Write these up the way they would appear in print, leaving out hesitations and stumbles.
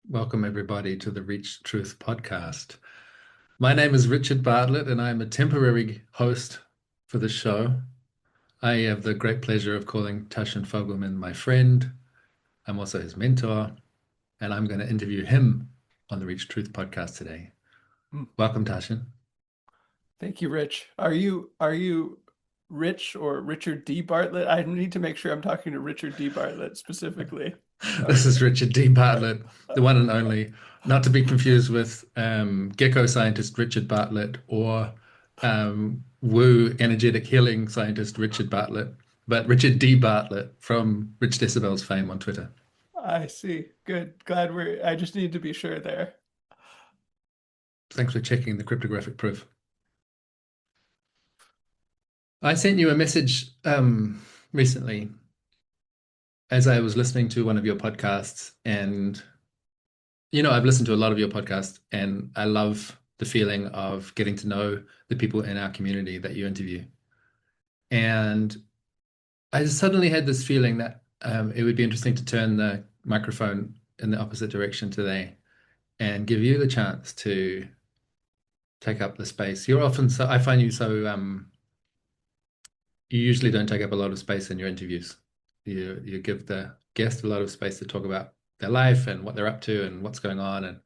Welcome, everybody, to the Reach Truth podcast. My name is Richard Bartlett, and I'm a temporary host for the show. I have the great pleasure of calling Tasshin Fogleman my friend. I'm also his mentor, and I'm going to interview him on the Reach Truth podcast today. Hmm. Welcome, Tasshin. Thank you, Rich. Are you Rich or Richard D. Bartlett? I need to make sure I'm talking to Richard D. Bartlett specifically. This is Okay. Richard D. Bartlett, the one and only, not to be confused with gecko scientist Richard Bartlett or woo energetic healing scientist Richard Bartlett, but Richard D. Bartlett from Rich Decibel's fame on Twitter. I see. Good. Glad I just need to be sure there. Thanks for checking the cryptographic proof. I sent you a message recently as I was listening to one of your podcasts, and I've listened to a lot of your podcasts, and I love the feeling of getting to know the people in our community that you interview. And I suddenly had this feeling that it would be interesting to turn the microphone in the opposite direction today and give you the chance to take up the space. You're often so, I find you so, you usually don't take up a lot of space in your interviews. You give the guest a lot of space to talk about their life and what they're up to and what's going on. And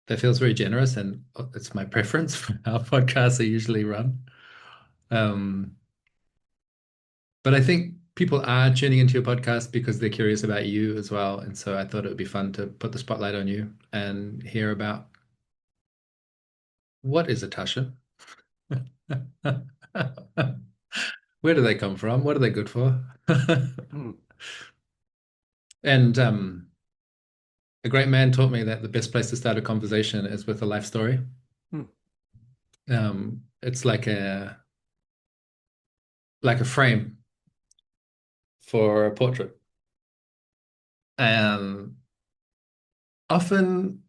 that feels very generous, and it's my preference for how podcasts are usually run. Um, but I think people are tuning into your podcast because they're curious about you as well. And so I thought it would be fun to put the spotlight on you and hear about what is a Tasha? Where do they come from? What are they good for? Hmm. And a great man taught me that the best place to start a conversation is with a life story. Hmm. It's like a frame for a portrait. And often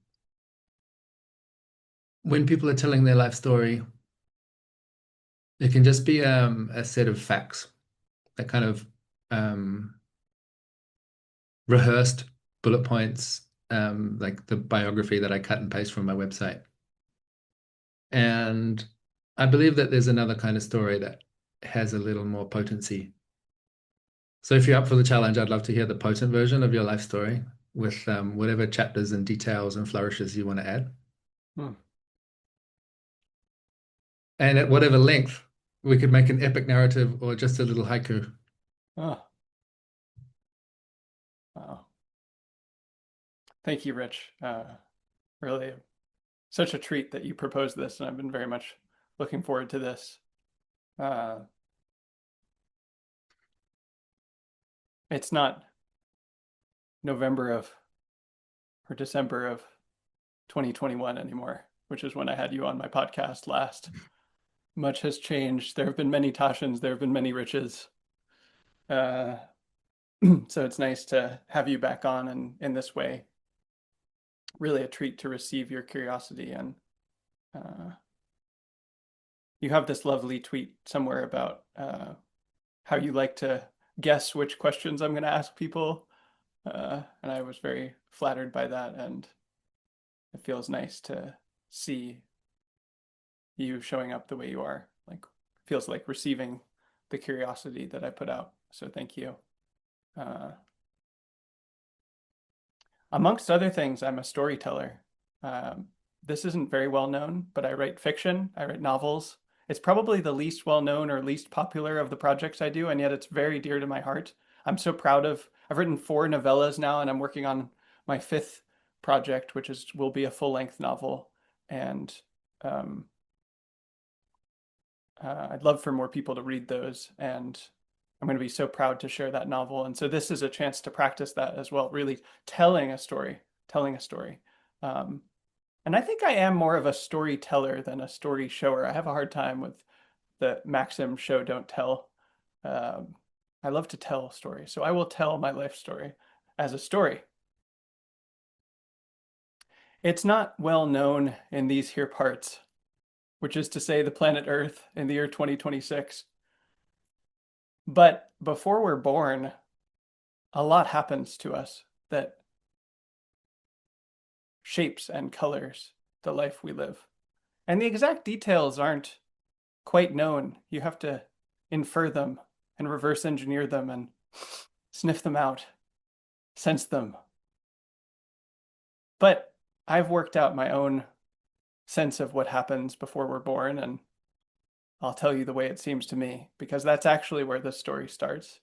when people are telling their life story, it can just be a set of facts that kind of um, rehearsed bullet points, like the biography that I cut and paste from my website. And I believe that there's another kind of story that has a little more potency. So if you're up for the challenge, I'd love to hear the potent version of your life story with whatever chapters and details and flourishes you want to add. Hmm. And at whatever length, we could make an epic narrative or just a little haiku. Oh, wow. Thank you, Rich. Really such a treat that you proposed this, and I've been very much looking forward to this. Uh, it's not November of or December of 2021 anymore, which is when I had you on my podcast last. Much has changed. There have been many Tashins, there have been many Riches. Uh, so it's nice to have you back on and in this way. Really a treat to receive your curiosity. And uh, you have this lovely tweet somewhere about how you like to guess which questions I'm going to ask people. And I was very flattered by that. And it feels nice to see you showing up the way you are. Like, feels like receiving the curiosity that I put out. So thank you. Uh, Amongst other things, I'm a storyteller. Um, this isn't very well known, but I write fiction, I write novels. It's probably the least well known or least popular of the projects I do, and yet it's very dear to my heart. I'm so proud of, I've written 4 novellas now, and I'm working on my 5th project, which will be a full length novel. And um, I'd love for more people to read those. And I'm going to be so proud to share that novel. And so this is a chance to practice that as well, really telling a story, telling a story. Um, and I think I am more of a storyteller than a story shower. I have a hard time with the maxim show, don't tell. Um, I love to tell stories. So I will tell my life story as a story. It's not well known in these here parts, which is to say the planet Earth in the year 2026. But before we're born, a lot happens to us that shapes and colors the life we live. And the exact details aren't quite known. You have to infer them and reverse engineer them and sniff them out, sense them. But I've worked out my own sense of what happens before we're born, and I'll tell you the way it seems to me, because that's actually where this story starts.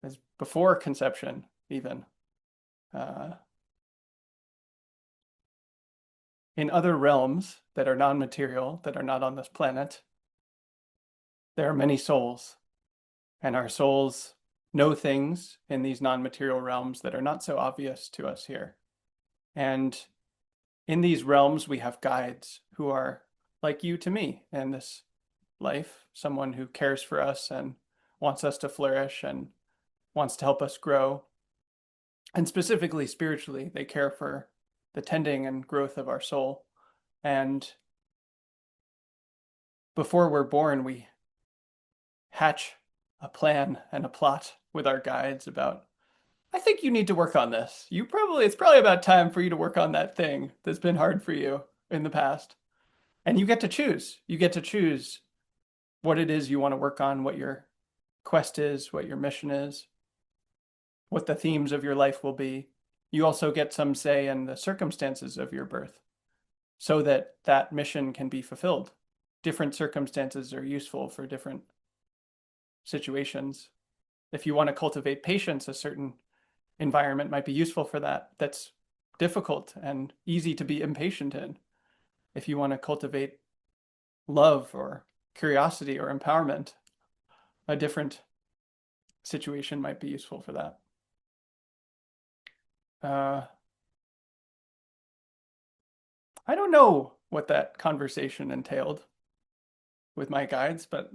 Is before conception, even. Uh, in other realms that are non-material, that are not on this planet, there are many souls, and our souls know things in these non-material realms that are not so obvious to us here. And in these realms, we have guides who are like you to me in this life, someone who cares for us and wants us to flourish and wants to help us grow. And specifically spiritually, they care for the tending and growth of our soul. And before we're born, we hatch a plan and a plot with our guides about, I think you need to work on this. It's probably about time for you to work on that thing that's been hard for you in the past. And you get to choose. You get to choose what it is you want to work on, what your quest is, what your mission is, what the themes of your life will be. You also get some say in the circumstances of your birth so that that mission can be fulfilled. Different circumstances are useful for different situations. If you want to cultivate patience, a certain environment might be useful for that. That's difficult and easy to be impatient in. If you want to cultivate love or curiosity or empowerment, a different situation might be useful for that. I don't know what that conversation entailed with my guides, but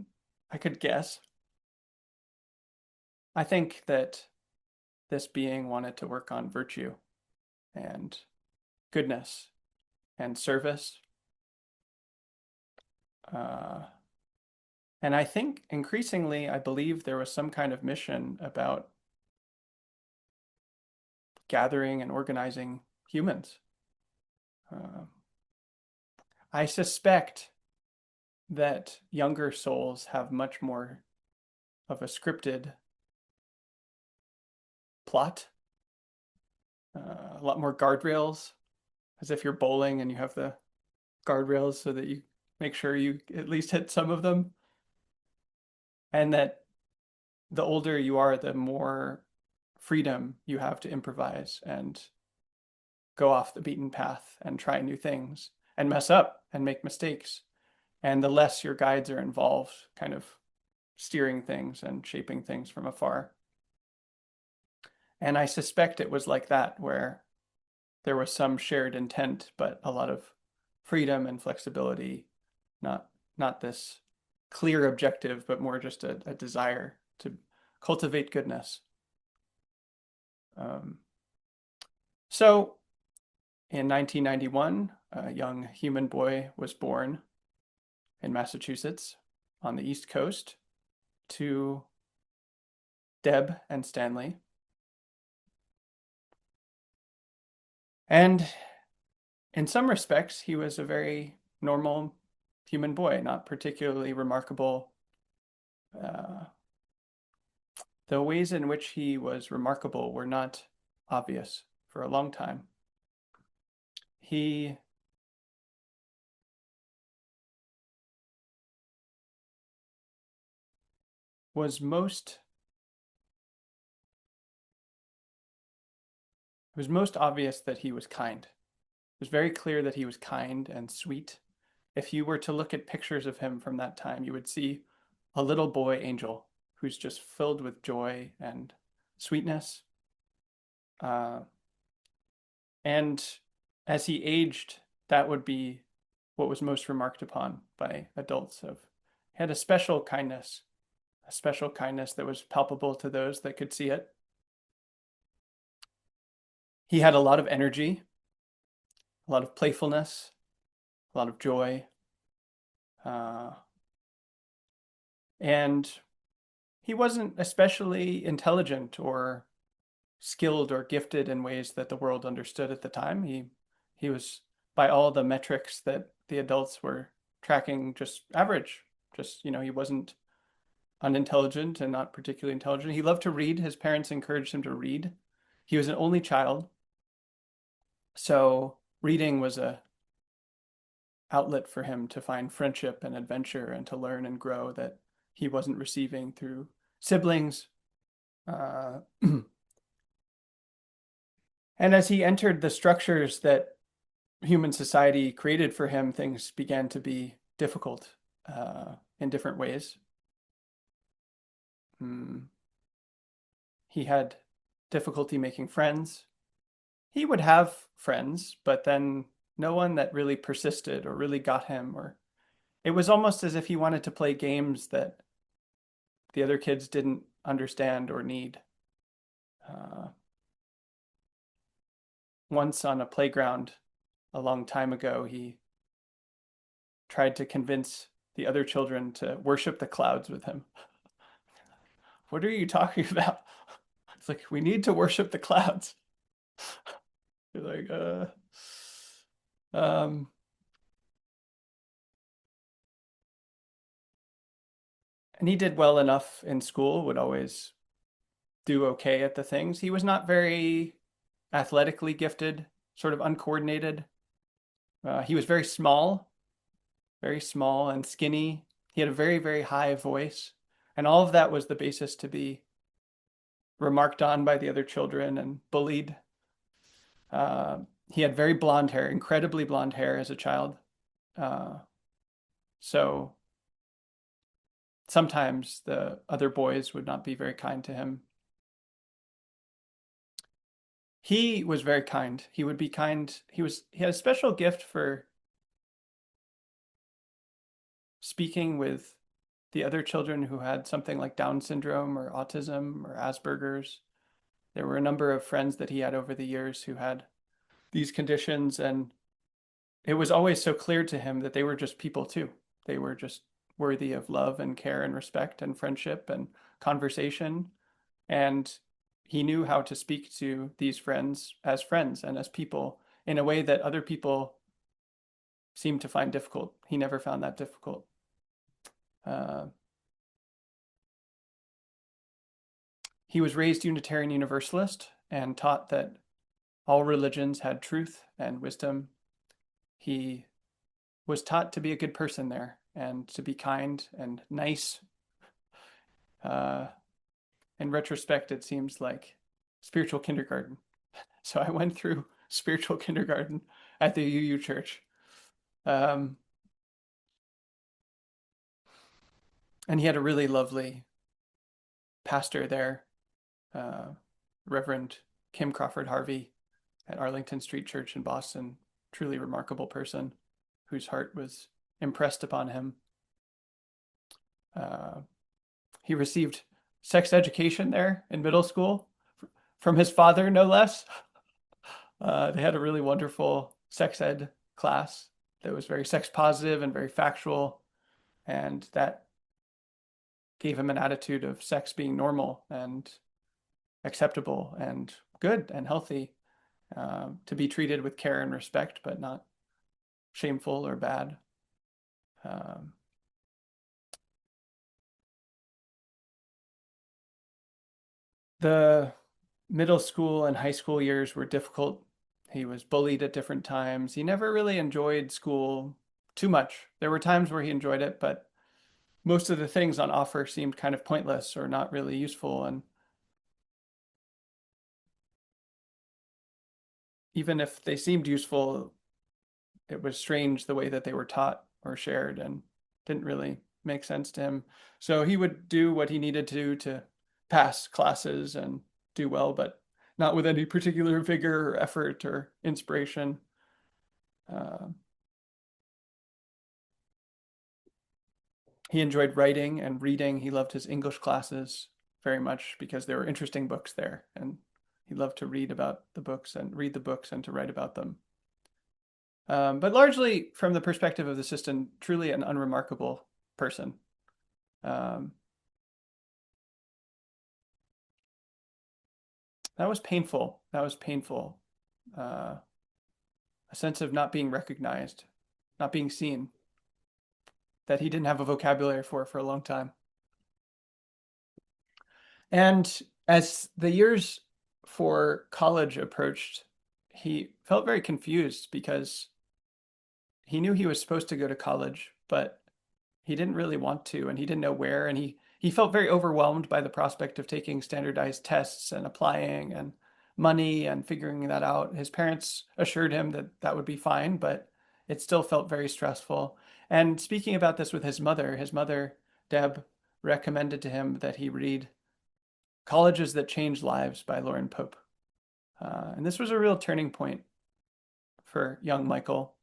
I could guess. I think that this being wanted to work on virtue and goodness and service. And I think increasingly, I believe there was some kind of mission about gathering and organizing humans. I suspect that younger souls have much more of a scripted plot, a lot more guardrails, as if you're bowling and you have the guardrails so that you make sure you at least hit some of them. And that the older you are, the more freedom you have to improvise and go off the beaten path and try new things and mess up and make mistakes. And the less your guides are involved, kind of steering things and shaping things from afar. And I suspect it was like that, where there was some shared intent, but a lot of freedom and flexibility, not this clear objective, but more just a desire to cultivate goodness. So in 1991, a young human boy was born in Massachusetts on the East Coast to Deb and Stanley. And in some respects, he was a very normal human boy, not particularly remarkable. The ways in which he was remarkable were not obvious for a long time. He was most it was most obvious that he was kind. It was very clear that he was kind and sweet. If you were to look at pictures of him from that time, you would see a little boy angel who's just filled with joy and sweetness. And as he aged, that would be what was most remarked upon by adults. He had a special kindness that was palpable to those that could see it. He had a lot of energy, a lot of playfulness, a lot of joy. And he wasn't especially intelligent or skilled or gifted in ways that the world understood at the time. He He was, by all the metrics that the adults were tracking, just average. Just, he wasn't unintelligent and not particularly intelligent. He loved to read. His parents encouraged him to read. He was an only child, so reading was a outlet for him to find friendship and adventure and to learn and grow that he wasn't receiving through siblings. Uh, and as he entered the structures that human society created for him, things began to be difficult in different ways. He had difficulty making friends. He would have friends, but then no one that really persisted or really got him, or it was almost as if he wanted to play games that the other kids didn't understand or need. Once on a playground a long time ago, he tried to convince the other children to worship the clouds with him. What are you talking about? It's like, we need to worship the clouds. You're like, and he did well enough in school, would always do okay at the things. He was not very athletically gifted, sort of uncoordinated. He was very small and skinny. He had a very, very high voice. And all of that was the basis to be remarked on by the other children and bullied. He had very blonde hair, incredibly blonde hair as a child. So sometimes the other boys would not be very kind to him. He was very kind. He would be kind. He had a special gift for speaking with the other children who had something like Down syndrome or autism or Asperger's. There were a number of friends that he had over the years who had these conditions, and it was always so clear to him that they were just people too. They were just worthy of love and care and respect and friendship and conversation. And he knew how to speak to these friends and as people in a way that other people seemed to find difficult. He never found that difficult. He was raised Unitarian Universalist and taught that all religions had truth and wisdom. He was taught to be a good person there and to be kind and nice. In retrospect, it seems like spiritual kindergarten. So I went through spiritual kindergarten at the UU Church. And he had a really lovely pastor there, Reverend Kim Crawford Harvey at Arlington Street Church in Boston. Truly remarkable person whose heart was impressed upon him. He received sex education there in middle school from his father, no less. They had a really wonderful sex ed class that was very sex positive and very factual, and that gave him an attitude of sex being normal and acceptable and good and healthy, to be treated with care and respect, but not shameful or bad. The middle school and high school years were difficult. He was bullied at different times. He never really enjoyed school too much. There were times where he enjoyed it, but most of the things on offer seemed kind of pointless or not really useful. And even if they seemed useful, it was strange the way that they were taught or shared and didn't really make sense to him. So he would do what he needed to pass classes and do well, but not with any particular vigor or effort or inspiration. He enjoyed writing and reading. He loved his English classes very much because there were interesting books there, and he loved to read about the books and read the books and to write about them. But largely from the perspective of the system, truly an unremarkable person. That was painful. That was painful. a sense of not being recognized, not being seen, that he didn't have a vocabulary for a long time. And as the years for college approached, he felt very confused because he knew he was supposed to go to college, but he didn't really want to, and he didn't know where. And he felt very overwhelmed by the prospect of taking standardized tests and applying and money and figuring that out. His parents assured him that that would be fine, but it still felt very stressful. And speaking about this with his mother, Deb, recommended to him that he read Colleges That Change Lives by Lauren Pope. And this was a real turning point for young Michael.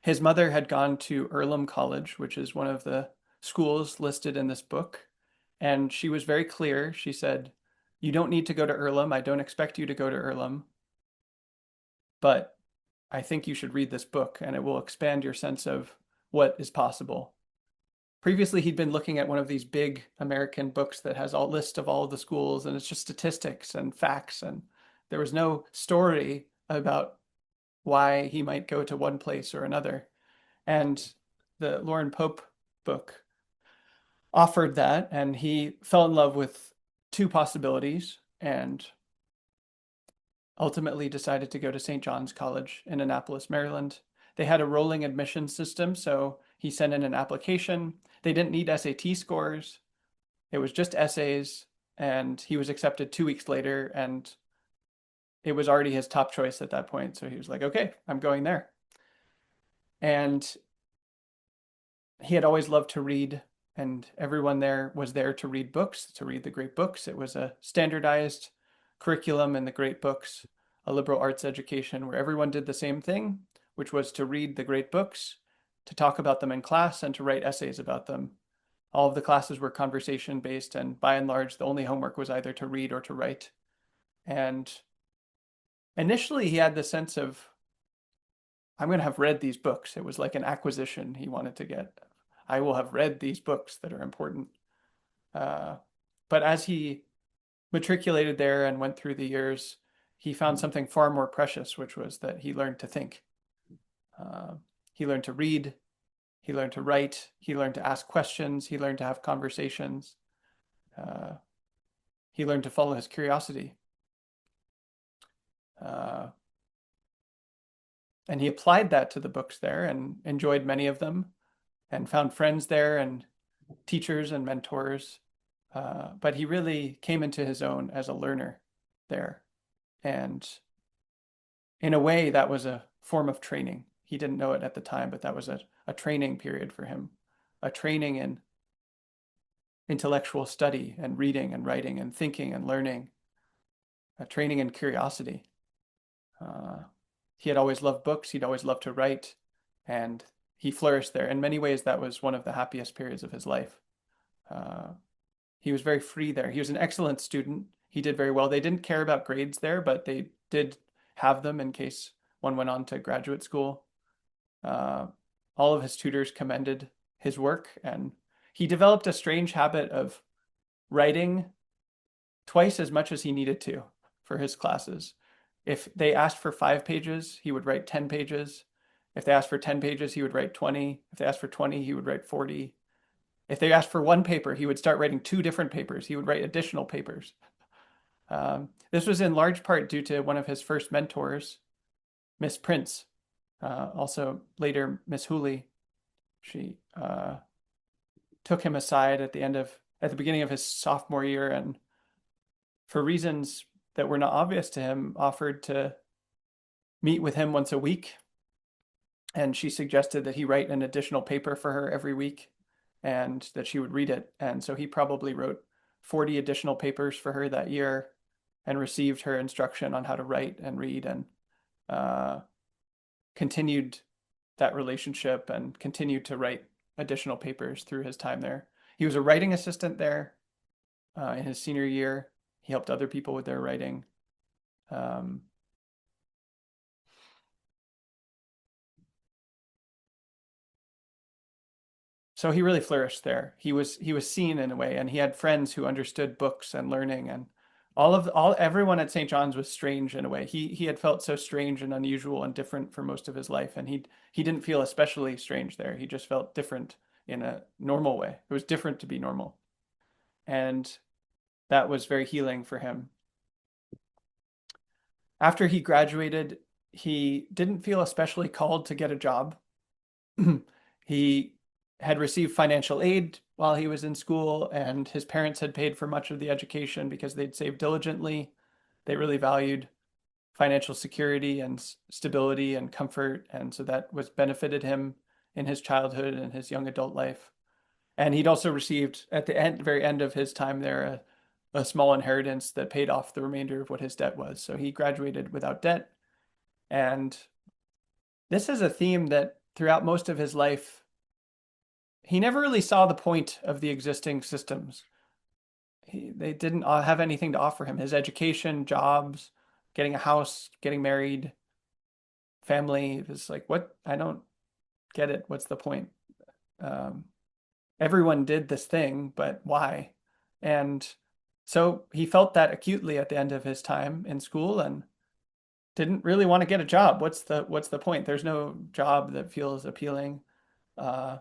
His mother had gone to Earlham College, which is one of the schools listed in this book. And she was very clear. She said, "You don't need to go to Earlham. I don't expect you to go to Earlham. But I think you should read this book and it will expand your sense of what is possible." Previously, he'd been looking at one of these big American books that has a list of all of the schools, and it's just statistics and facts. And there was no story about why he might go to one place or another. And the Lauren Pope book offered that, and he fell in love with two possibilities and ultimately decided to go to St. John's College in Annapolis, Maryland. They had a rolling admission system, so he sent in an application. They didn't need SAT scores. It was just essays, and he was accepted 2 weeks later, and it was already his top choice at that point. So he was like, okay, I'm going there. And he had always loved to read, and everyone there was there to read books, to read the great books. It was a standardized curriculum in the great books, a liberal arts education where everyone did the same thing, which was to read the great books, to talk about them in class, and to write essays about them. All of the classes were conversation based, and by and large, the only homework was either to read or to write. And initially, he had the sense of, I'm going to have read these books. It was like an acquisition he wanted to get. I will have read these books that are important. But as he matriculated there and went through the years, he found something far more precious, which was that he learned to think. He learned to read. He learned to write. He learned to ask questions. He learned to have conversations. He learned to follow his curiosity. And he applied that to the books there and enjoyed many of them and found friends there and teachers and mentors. But he really came into his own as a learner there. And in a way, that was a form of training. He didn't know it at the time, but that was a training period for him, a training in intellectual study and reading and writing and thinking and learning, a training in curiosity. He had always loved books. He'd always loved to write, and he flourished there. In many ways, that was one of the happiest periods of his life. He was very free there. He was an excellent student. He did very well. They didn't care about grades there, but they did have them in case one went on to graduate school. All of his tutors commended his work, and he developed a strange habit of writing twice as much as he needed to for his classes. If they asked for 5 pages, he would write 10 pages. If they asked for 10 pages, he would write 20. If they asked for 20, he would write 40. If they asked for one paper, he would start writing 2 different papers. He would write additional papers. This was in large part due to one of his first mentors, Miss Prince, also later Miss Hooley. She took him aside at the beginning of his sophomore year, and for reasons that were not obvious to him, offered to meet with him once a week. And she suggested that he write an additional paper for her every week and that she would read it. And so he probably wrote 40 additional papers for her that year and received her instruction on how to write and read, and continued that relationship and continued to write additional papers through his time there. He was a writing assistant there in his senior year. He helped other people with their writing. So he really flourished there. He was seen in a way, and he had friends who understood books and learning and all everyone at St. John's was strange in a way. He had felt so strange and unusual and different for most of his life, and he didn't feel especially strange there. He just felt different in a normal way. It was different to be normal, and that was very healing for him. After he graduated, he didn't feel especially called to get a job. He had received financial aid while he was in school, and his parents had paid for much of the education because they'd saved diligently. They really valued financial security and stability and comfort, and so that was benefited him in his childhood and his young adult life. And he'd also received at the very end of his time there a small inheritance that paid off the remainder of what his debt was. So he graduated without debt. And this is a theme that throughout most of his life, he never really saw the point of the existing systems. They didn't have anything to offer him. His education, jobs, getting a house, getting married, family, it was like, what? I don't get it. What's the point? Um, Everyone did this thing, but why? And so he felt that acutely at the end of his time in school and didn't really want to get a job. What's the point? There's no job that feels appealing. Uh,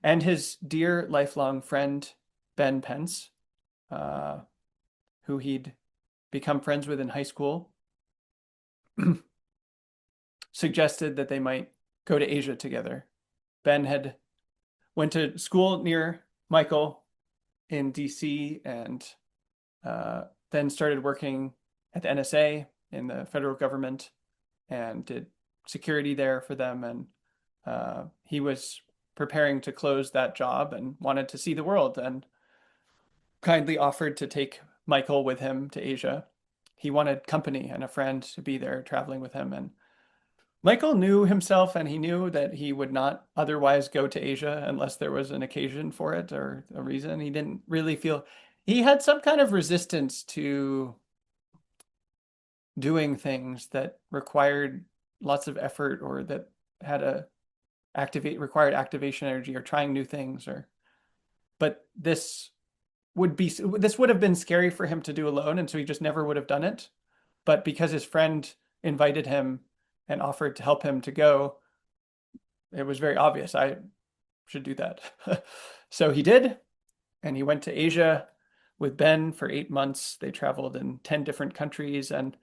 and his dear lifelong friend, Ben Pence, uh, who he'd become friends with in high school, suggested that they might go to Asia together. Ben had went to school near Michael in DC and then started working at the NSA in the federal government and did security there for them. And he was preparing to close that job and wanted to see the world and kindly offered to take Michael with him to Asia. He wanted company and a friend to be there traveling with him. And Michael knew himself and he knew that he would not otherwise go to Asia unless there was an occasion for it or a reason. He didn't really feel he had some kind of resistance to doing things that required lots of effort or that had a required activation energy or trying new things or but this would have been scary for him to do alone and so he just never would have done it. But because his friend invited him and offered to help him to go, it was very obvious I should do that. So he did, and he went to Asia with Ben for 8 months. They traveled in 10 different countries, and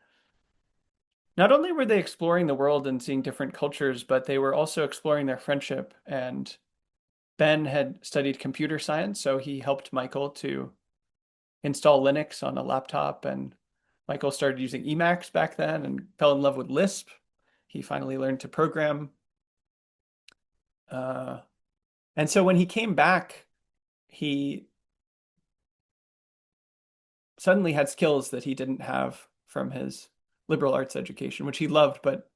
not only were they exploring the world and seeing different cultures, but they were also exploring their friendship. And Ben had studied computer science, so he helped Michael to install Linux on a laptop, and Michael started using Emacs back then and fell in love with Lisp. He finally learned to program. And so when he came back, he suddenly had skills that he didn't have from his liberal arts education, which he loved, but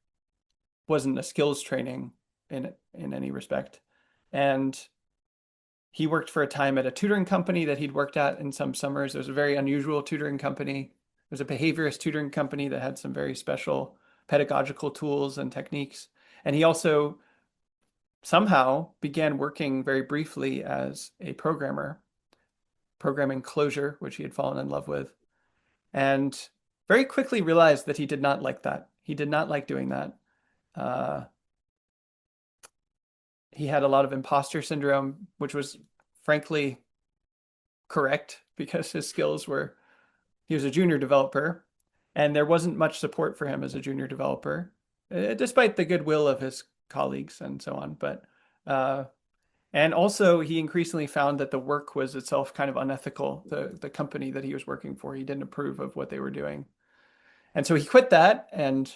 wasn't a skills training in any respect. And he worked for a time at a tutoring company that he'd worked at in some summers. It was a very unusual tutoring company. It was a behaviorist tutoring company that had some very special pedagogical tools and techniques. And he also somehow began working very briefly as a programmer, programming Clojure, which he had fallen in love with, and very quickly realized that he did not like that. He did not like doing that. He had a lot of imposter syndrome, which was frankly correct because his skills were, he was a junior developer and there wasn't much support for him as a junior developer, despite the goodwill of his colleagues and so on. But and also he increasingly found that the work was itself kind of unethical. The company that he was working for, he didn't approve of what they were doing. And so he quit that and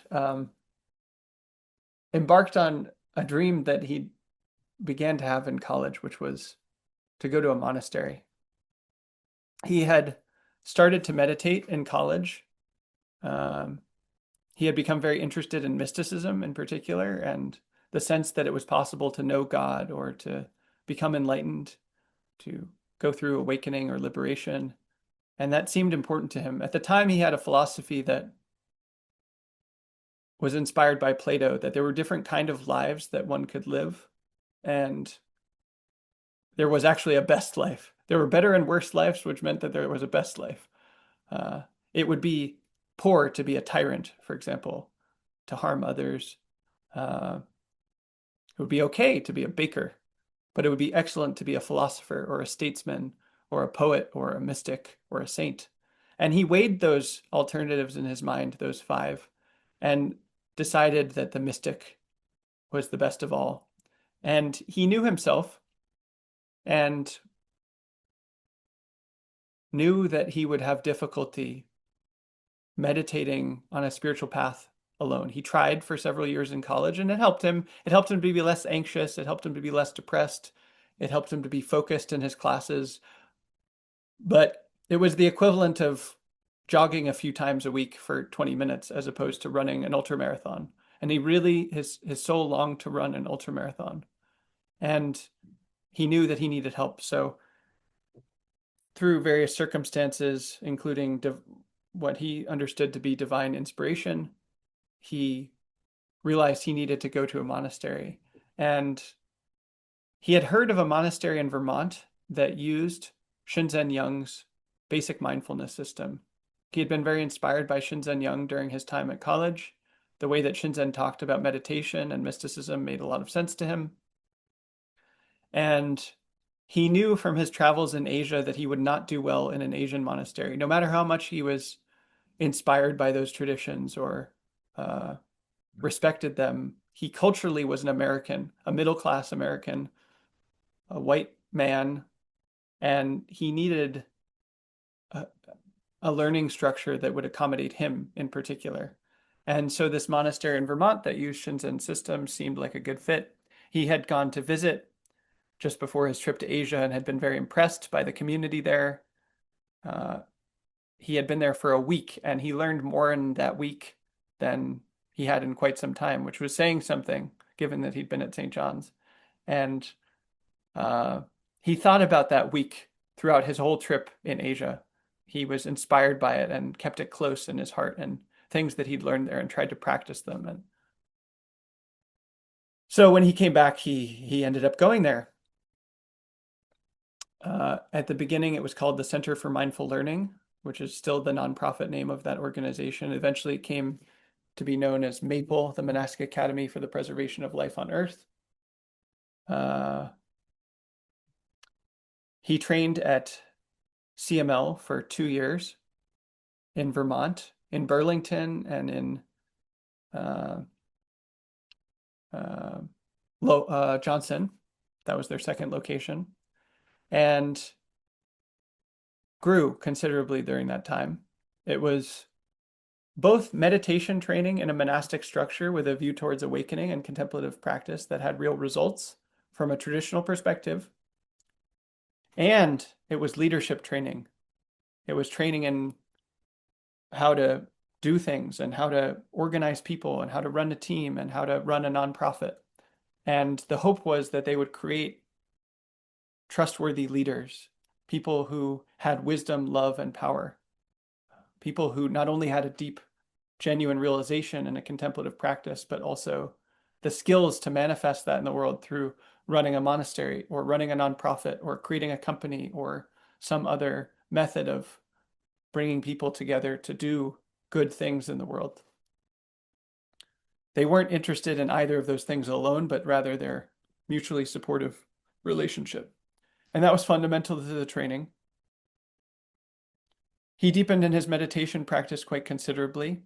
embarked on a dream that he began to have in college, which was to go to a monastery. He had started to meditate in college. He had become very interested in mysticism in particular, and the sense that it was possible to know God or to become enlightened, to go through awakening or liberation. And that seemed important to him. At the time, he had a philosophy that was inspired by Plato, that there were different kind of lives that one could live. And there was actually a best life. There were better and worse lives, which meant that there was a best life. it would be poor to be a tyrant, for example, to harm others. Uh, it would be okay to be a baker, but it would be excellent to be a philosopher or a statesman or a poet or a mystic or a saint. And he weighed those alternatives in his mind, those five, and decided that the mystic was the best of all. And he knew himself and knew that he would have difficulty meditating on a spiritual path alone. He tried for several years in college and it helped him. It helped him to be less anxious. It helped him to be less depressed. It helped him to be focused in his classes. But it was the equivalent of jogging a few times a week for 20 minutes as opposed to running an ultra marathon. And he really, his soul longed to run an ultra marathon. And he knew that he needed help. So through various circumstances, including what he understood to be divine inspiration, he realized he needed to go to a monastery. And he had heard of a monastery in Vermont that used Shinzen Young's basic mindfulness system. He had been very inspired by Shinzen Young during his time at college. The way that Shinzen talked about meditation and mysticism made a lot of sense to him. And he knew from his travels in Asia that he would not do well in an Asian monastery, no matter how much he was inspired by those traditions or respected them. He culturally was an American, a middle-class American, a white man, and he needed a learning structure that would accommodate him in particular. And so this monastery in Vermont that used Shinzen's system seemed like a good fit. He had gone to visit just before his trip to Asia and had been very impressed by the community there. He had been there for a week and he learned more in that week than he had in quite some time, which was saying something given that he'd been at St. John's. And he thought about that week throughout his whole trip in Asia. He was inspired by it and kept it close in his heart and things that he'd learned there and tried to practice them. And so when he came back, he ended up going there. At the beginning, it was called the Center for Mindful Learning, which is still the nonprofit name of that organization. Eventually, it came to be known as MAPLE, the Monastic Academy for the Preservation of Life on Earth. He trained at CML for 2 years in Vermont, in Burlington, and in Johnson. That was their second location. And grew considerably during that time. It was both meditation training in a monastic structure with a view towards awakening and contemplative practice that had real results from a traditional perspective. And it was leadership training. It was training in how to do things and how to organize people and how to run a team and how to run a nonprofit. And the hope was that they would create trustworthy leaders, people who had wisdom, love, and power, people who not only had a deep, genuine realization and a contemplative practice, but also the skills to manifest that in the world through running a monastery or running a nonprofit or creating a company or some other method of bringing people together to do good things in the world. They weren't interested in either of those things alone, but rather their mutually supportive relationship. And that was fundamental to the training. He deepened in his meditation practice quite considerably.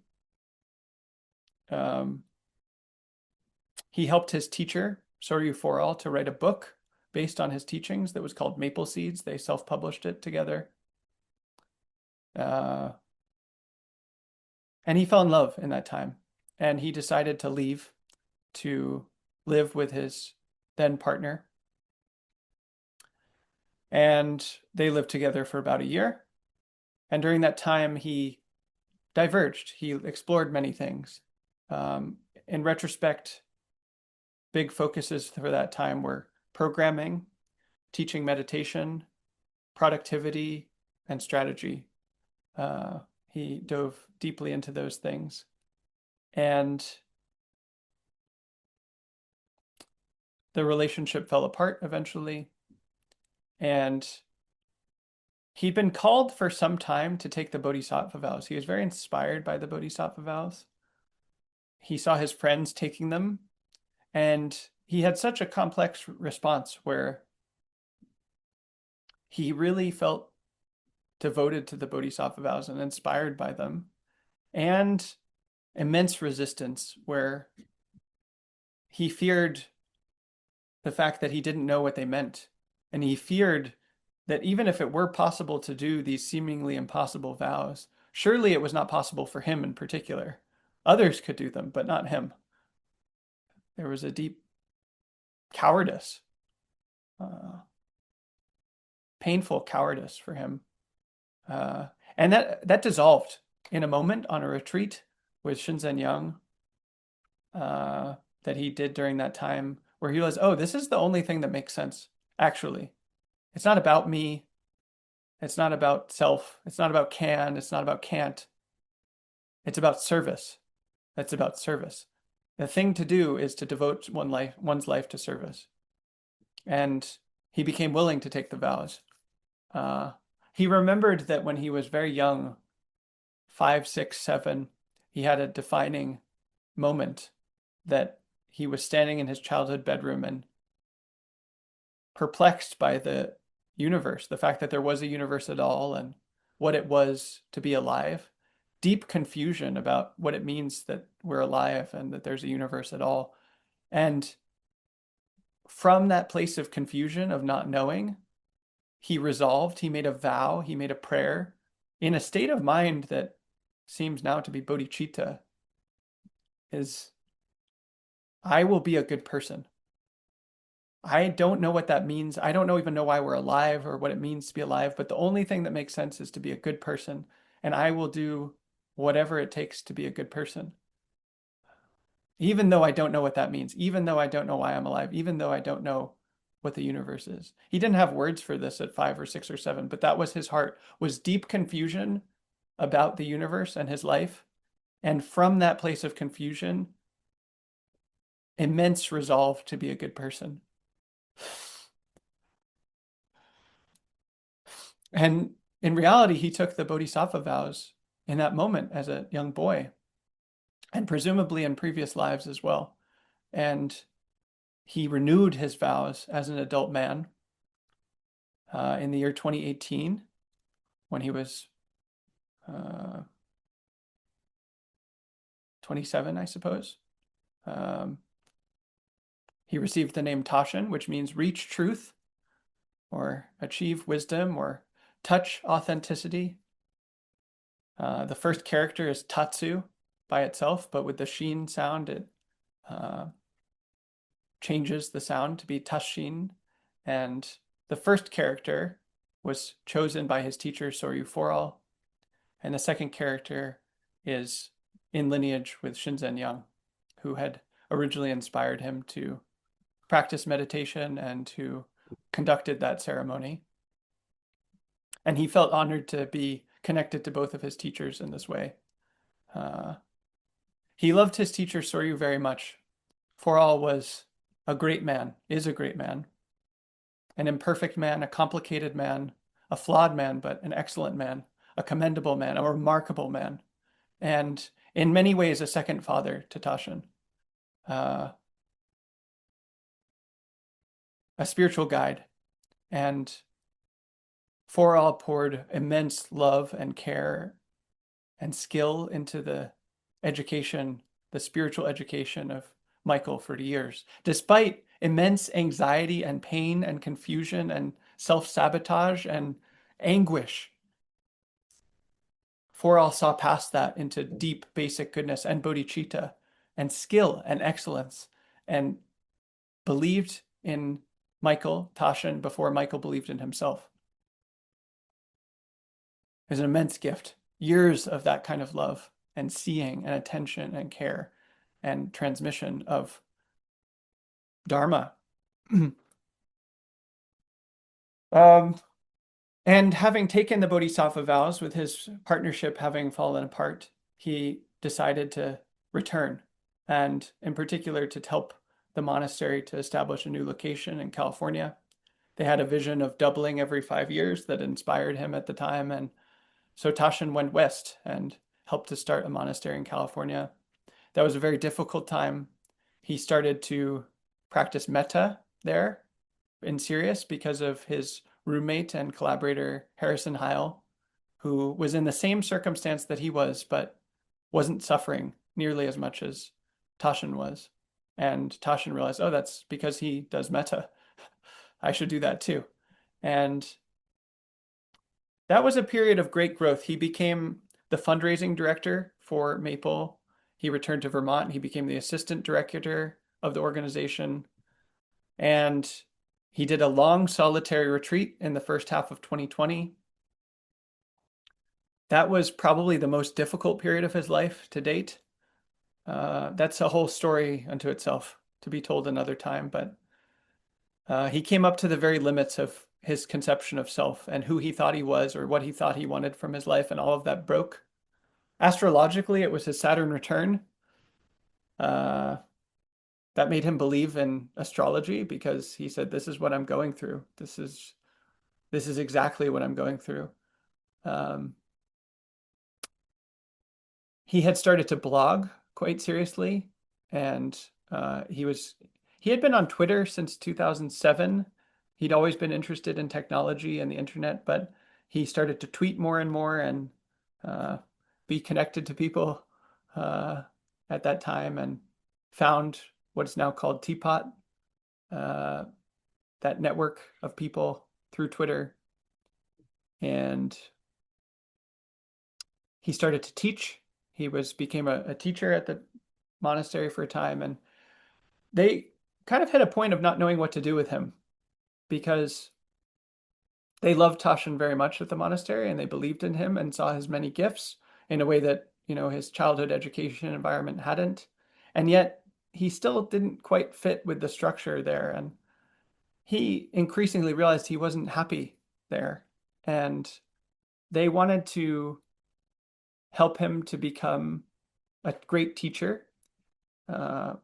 He helped his teacher, Soryu Foral, to write a book based on his teachings that was called Maple Seeds. They self-published it together. And he fell in love in that time. And he decided to leave to live with his then partner. And they lived together for about a year. And during that time, he diverged. He explored many things. In retrospect, big focuses for that time were programming, teaching meditation, productivity, and strategy. He dove deeply into those things. And the relationship fell apart eventually. And He'd been called for some time to take the Bodhisattva vows. He was very inspired by the Bodhisattva vows. He saw his friends taking them, and he had such a complex response where he really felt devoted to the Bodhisattva vows and inspired by them, and immense resistance where he feared the fact that he didn't know what they meant. And he feared that even if it were possible to do these seemingly impossible vows, surely it was not possible for him in particular. Others could do them, but not him. There was a deep cowardice, painful cowardice for him. And that dissolved in a moment on a retreat with Shinzen Young that he did during that time, where he realized, oh, this is the only thing that makes sense, actually. It's not about me. It's not about self. It's not about can. It's not about can't. It's about service. It's about service. The thing to do is to devote one's life to service. And he became willing to take the vows. He remembered that when he was very young, 5, 6, 7, he had a defining moment that he was standing in his childhood bedroom and perplexed by the universe, the fact that there was a universe at all and what it was to be alive, deep confusion about what it means that we're alive and that there's a universe at all. And from that place of confusion, of not knowing, he resolved, he made a vow, he made a prayer in a state of mind that seems now to be bodhicitta, is I will be a good person. I don't know what that means. I don't even know why we're alive or what it means to be alive, but the only thing that makes sense is to be a good person, and I will do whatever it takes to be a good person. Even though I don't know what that means, even though I don't know why I'm alive, even though I don't know what the universe is. He didn't have words for this at 5 or 6 or 7, but that was his heart, was deep confusion about the universe and his life. And from that place of confusion, immense resolve to be a good person. And in reality, he took the Bodhisattva vows in that moment as a young boy, and presumably in previous lives as well. And he renewed his vows as an adult man in the year 2018 when he was 27, I suppose. He received the name Tasshin, which means reach truth or achieve wisdom or touch authenticity. The first character is Tatsu by itself, but with the shin sound, it changes the sound to be Tasshin. And the first character was chosen by his teacher, Soryu Foral. And the second character is in lineage with Shinzen Young, who had originally inspired him to practice meditation and who conducted that ceremony. And he felt honored to be connected to both of his teachers in this way. He loved his teacher Soryu very much. Foral was a great man, is a great man, an imperfect man, a complicated man, a flawed man, but an excellent man, a commendable man, a remarkable man, and in many ways a second father to Tasshin. A spiritual guide. And Foral poured immense love and care and skill into the education, the spiritual education of Michael for years, despite immense anxiety and pain and confusion and self-sabotage and anguish. Foral saw past that into deep basic goodness and bodhicitta and skill and excellence, and believed in Michael, Tasshin, before Michael believed in himself. It was an immense gift. Years of that kind of love and seeing and attention and care and transmission of Dharma. And having taken the Bodhisattva vows, with his partnership having fallen apart, he decided to return, and in particular to help the monastery to establish a new location in California. They had a vision of doubling every 5 years that inspired him at the time. And so Tasshin went west and helped to start a monastery in California. That was a very difficult time. He started to practice metta there in Sirius because of his roommate and collaborator, Harrison Heil, who was in the same circumstance that he was, but wasn't suffering nearly as much as Tasshin was. And Tasshin realized, oh, that's because he does metta. I should do that too. And that was a period of great growth. He became the fundraising director for Maple. He returned to Vermont. He became the assistant director of the organization. And he did a long solitary retreat in the first half of 2020. That was probably the most difficult period of his life to date. That's a whole story unto itself to be told another time, but he came up to the very limits of his conception of self and who he thought he was or what he thought he wanted from his life, and all of that broke. Astrologically, it was his Saturn return. Uh, that made him believe in astrology because he said, "This is what I'm going through. This is exactly what I'm going through." Um, he had started to blog quite seriously, and he had been on Twitter since 2007. He'd always been interested in technology and the internet, but he started to tweet more and more and uh, be connected to people uh, at that time, and found what is now called Teapot, uh, that network of people through Twitter. And he started to teach. He became a teacher at the monastery for a time, and they kind of hit a point of not knowing what to do with him because they loved Tasshin very much at the monastery and they believed in him and saw his many gifts in a way that, his childhood education environment hadn't. And yet he still didn't quite fit with the structure there. And he increasingly realized he wasn't happy there. And they wanted to help him to become a great teacher. Uh,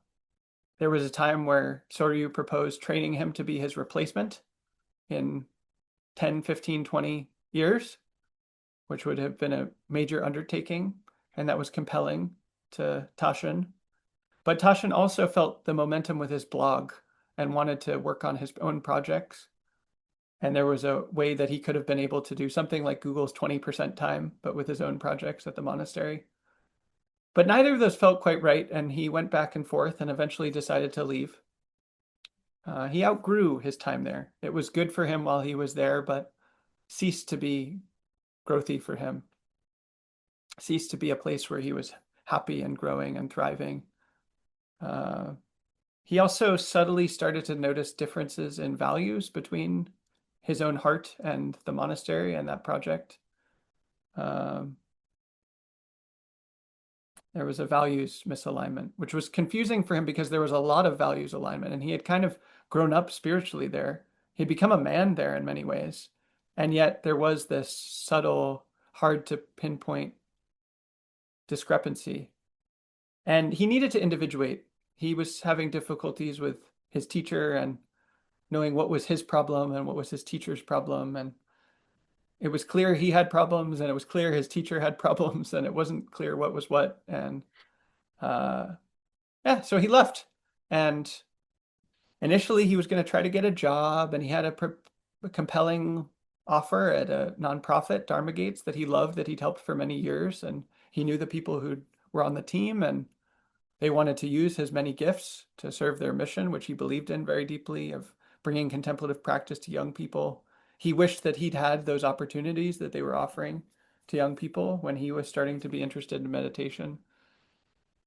there was a time where Soryu proposed training him to be his replacement in 10, 15, 20 years, which would have been a major undertaking, and that was compelling to Tasshin. But Tasshin also felt the momentum with his blog and wanted to work on his own projects. And there was a way that he could have been able to do something like Google's 20% time, but with his own projects at the monastery. But neither of those felt quite right, and he went back and forth and eventually decided to leave. He outgrew his time there. It was good for him while he was there, but ceased to be growthy for him, ceased to be a place where he was happy and growing and thriving. He also subtly started to notice differences in values between his own heart and the monastery and that project. There was a values misalignment, which was confusing for him because there was a lot of values alignment, and he had kind of grown up spiritually there. He'd become a man there in many ways. And yet there was this subtle, hard to pinpoint discrepancy. And he needed to individuate. He was having difficulties with his teacher and knowing what was his problem and what was his teacher's problem. And it was clear he had problems, and it was clear his teacher had problems, and it wasn't clear what was what. And yeah, so he left. And initially he was going to try to get a job, and he had a compelling offer at a nonprofit, Dharma Gates, that he loved, that he'd helped for many years. And he knew the people who were on the team, and they wanted to use his many gifts to serve their mission, which he believed in very deeply, of bringing contemplative practice to young people. He wished that he'd had those opportunities that they were offering to young people when he was starting to be interested in meditation.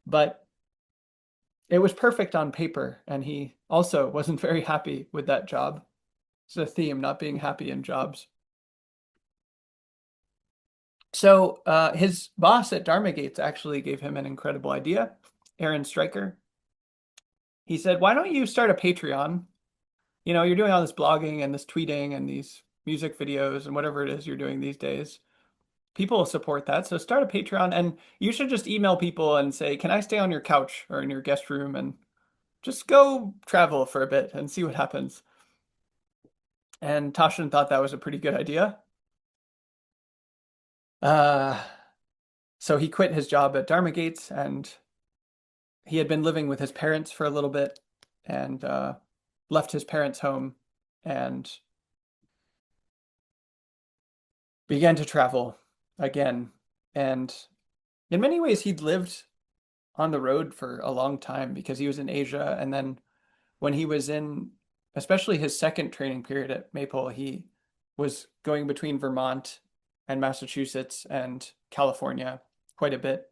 But it was perfect on paper, and he also wasn't very happy with that job. It's a theme, not being happy in jobs. So his boss at Dharma Gates actually gave him an incredible idea, Aaron Stryker. He said, why don't you start a Patreon? You're doing all this blogging and this tweeting and these music videos and whatever it is you're doing these days. People will support that. So start a Patreon, and you should just email people and say, can I stay on your couch or in your guest room and just go travel for a bit and see what happens. And Tasshin thought that was a pretty good idea. Uh, so he quit his job at Dharma Gates, and he had been living with his parents for a little bit, and left his parents' home and began to travel again. And in many ways, he'd lived on the road for a long time because he was in Asia. And then when he was in, especially his second training period at Maple, he was going between Vermont and Massachusetts and California quite a bit.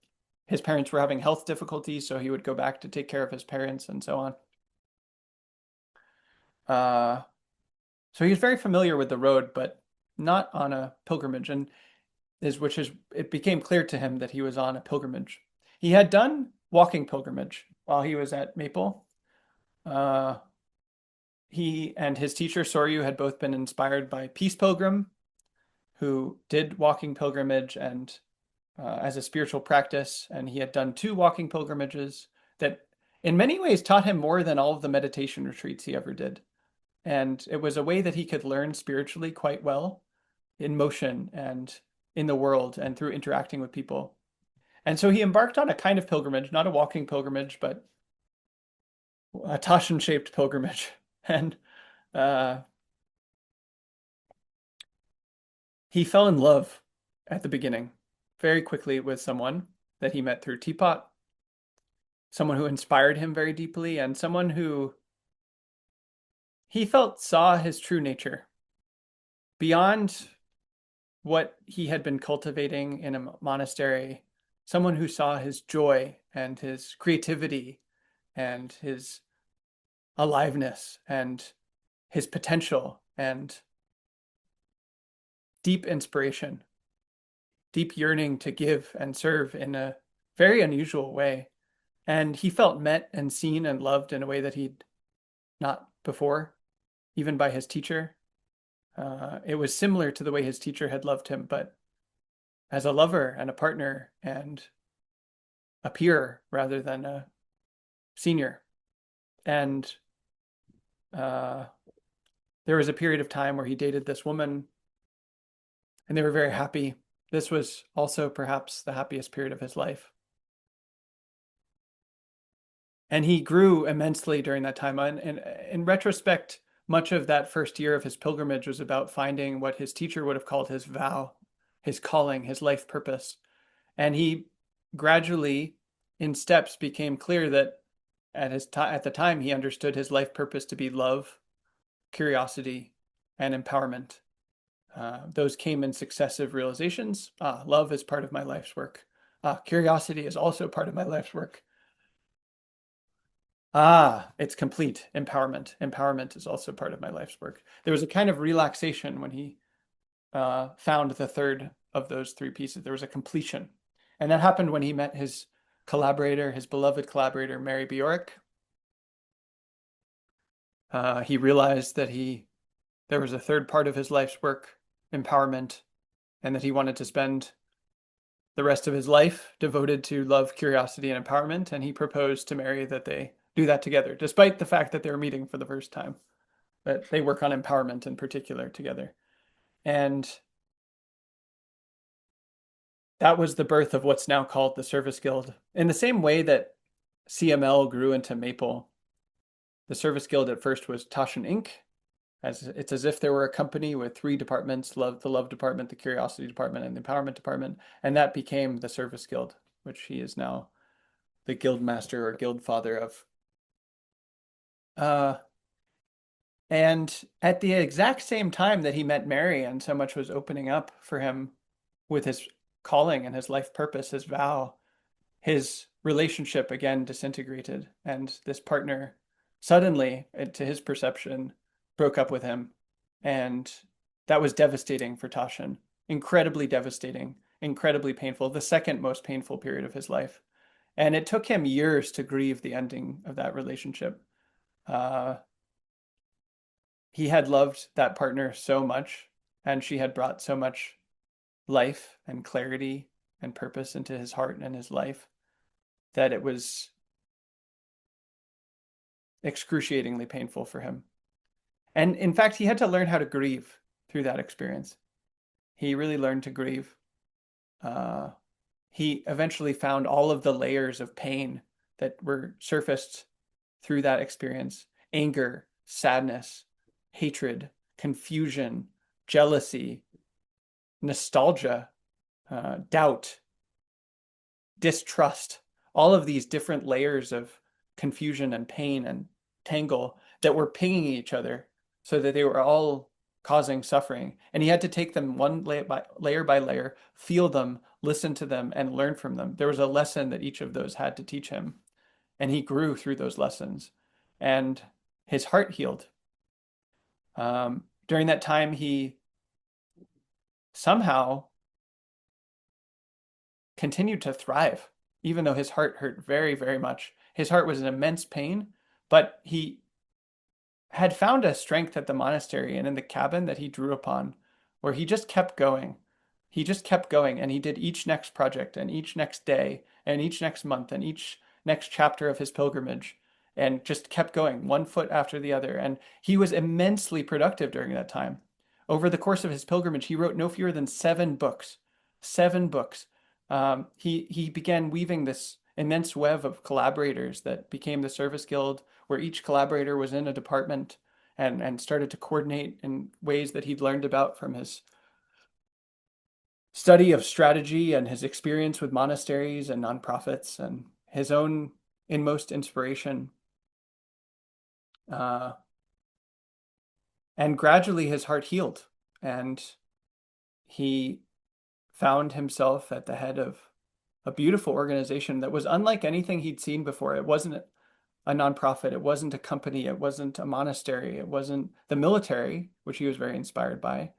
His parents were having health difficulties, so he would go back to take care of his parents and so on. Uh, so he was very familiar with the road, but not on a pilgrimage, and it became clear to him that he was on a pilgrimage. He had done walking pilgrimage while he was at Maple. Uh, he and his teacher Soryu had both been inspired by Peace Pilgrim, who did walking pilgrimage and as a spiritual practice, and he had done two walking pilgrimages that in many ways taught him more than all of the meditation retreats he ever did. And it was a way that he could learn spiritually quite well in motion and in the world and through interacting with people. And so he embarked on a kind of pilgrimage, not a walking pilgrimage, but a Tasshin shaped pilgrimage. And uh, he fell in love at the beginning very quickly with someone that he met through Teapot, someone who inspired him very deeply, and someone who he felt saw his true nature beyond what he had been cultivating in a monastery, someone who saw his joy and his creativity and his aliveness and his potential and deep inspiration, deep yearning to give and serve in a very unusual way. And he felt met and seen and loved in a way that he'd not before, even by his teacher. It was similar to the way his teacher had loved him, but as a lover and a partner and a peer rather than a senior. And uh, there was a period of time where he dated this woman and they were very happy. This was also perhaps the happiest period of his life. And he grew immensely during that time. And in retrospect, much of that first year of his pilgrimage was about finding what his teacher would have called his vow, his calling, his life purpose. And he gradually, in steps, became clear that at the time he understood his life purpose to be love, curiosity, and empowerment. Those came in successive realizations. Love is part of my life's work. Curiosity is also part of my life's work. It's complete empowerment. Empowerment is also part of my life's work. There was a kind of relaxation when he found the third of those three pieces. There was a completion. And that happened when he met his collaborator, his beloved collaborator, Mary Bjork. He realized that there was a third part of his life's work, empowerment, and that he wanted to spend the rest of his life devoted to love, curiosity, and empowerment. And he proposed to Mary that they do that together, despite the fact that they're meeting for the first time, that they work on empowerment in particular together. And that was the birth of what's now called the Service Guild. In the same way that CML grew into Maple, the Service Guild at first was Tasshin Inc. It's as if there were a company with three departments, the love department, the curiosity department, and the empowerment department. And that became the Service Guild, which he is now the guild master or guild father of. And at the exact same time that he met Mary and so much was opening up for him with his calling and his life purpose, his vow, his relationship again disintegrated. And this partner suddenly, to his perception, broke up with him. And that was devastating for Tasshin. Incredibly devastating, incredibly painful, the second most painful period of his life. And it took him years to grieve the ending of that relationship. He had loved that partner so much, and she had brought so much life and clarity and purpose into his heart and his life that it was excruciatingly painful for him. And in fact, he had to learn how to grieve through that experience. He really learned to grieve. Uh, he eventually found all of the layers of pain that were surfaced through that experience: anger, sadness, hatred, confusion, jealousy, nostalgia, doubt, distrust, all of these different layers of confusion and pain and tangle that were pinging each other so that they were all causing suffering. And he had to take them one layer by layer, feel them, listen to them, and learn from them. There was a lesson that each of those had to teach him. And he grew through those lessons. And his heart healed. During that time, he somehow continued to thrive, even though his heart hurt very, very much. His heart was in immense pain, but he had found a strength at the monastery and in the cabin that he drew upon, where he just kept going. He just kept going, and he did each next project and each next day and each next month and each next chapter of his pilgrimage, and just kept going one foot after the other. And he was immensely productive during that time. Over the course of his pilgrimage, he wrote no fewer than 7 books. 7 books. He began weaving this immense web of collaborators that became the Service Guild, where each collaborator was in a department and started to coordinate in ways that he'd learned about from his study of strategy and his experience with monasteries and nonprofits and his own inmost inspiration. And gradually his heart healed, and he found himself at the head of a beautiful organization that was unlike anything he'd seen before. It wasn't a nonprofit, it wasn't a company, it wasn't a monastery, it wasn't the military, which he was very inspired by.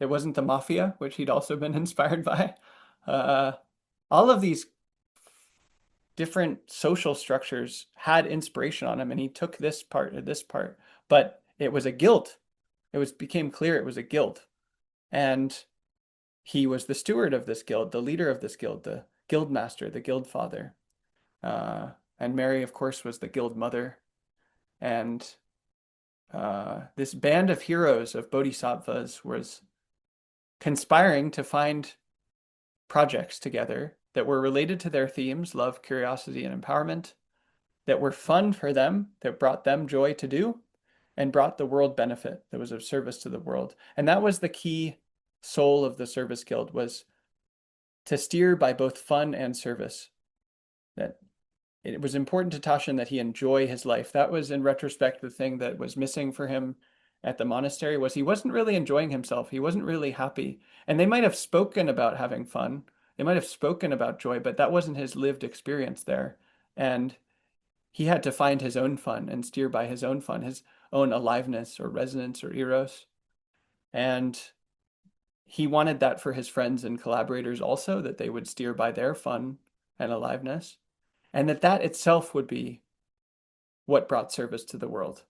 It wasn't the mafia, which he'd also been inspired by. All of these different social structures had inspiration on him, and he took this part and this part, but it was a guild. Became clear it was a guild, and he was the steward of this guild, the leader of this guild, the guild master, the guild father. And Mary, of course, was the guild mother. And this band of heroes, of bodhisattvas, was conspiring to find projects together that were related to their themes: love, curiosity, and empowerment, that were fun for them, that brought them joy to do, and brought the world benefit, that was of service to the world. And that was the key soul of the Service Guild, was to steer by both fun and service. That it was important to Tasshin that he enjoy his life. That was, in retrospect, the thing that was missing for him at the monastery, was he wasn't really enjoying himself. He wasn't really happy. And they might have spoken about having fun. They might have spoken about joy, but that wasn't his lived experience there. And he had to find his own fun and steer by his own fun, his own aliveness or resonance or eros. And he wanted that for his friends and collaborators also, that they would steer by their fun and aliveness, and that itself would be what brought service to the world.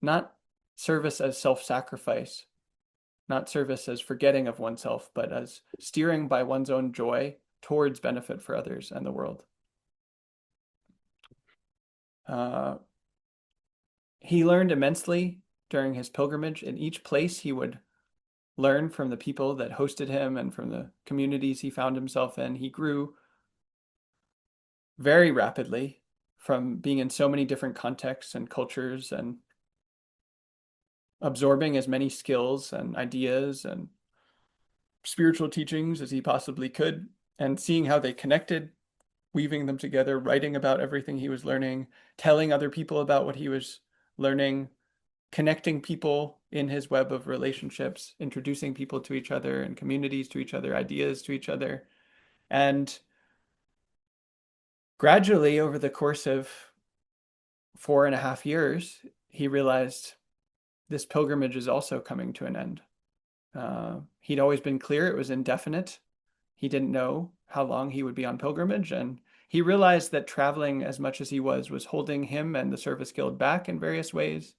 Not service as self-sacrifice, not service as forgetting of oneself, but as steering by one's own joy towards benefit for others and the world. He learned immensely during his pilgrimage. In each place, he would learn from the people that hosted him and from the communities he found himself in. He grew very rapidly from being in so many different contexts and cultures and absorbing as many skills and ideas and spiritual teachings as he possibly could, and seeing how they connected, weaving them together, writing about everything he was learning, telling other people about what he was learning, connecting people in his web of relationships, introducing people to each other and communities to each other, ideas to each other. And gradually, over the course of 4.5 years, he realized this pilgrimage is also coming to an end. He'd always been clear it was indefinite. He didn't know how long he would be on pilgrimage, and he realized that traveling as much as he was holding him and the Service Guild back in various ways.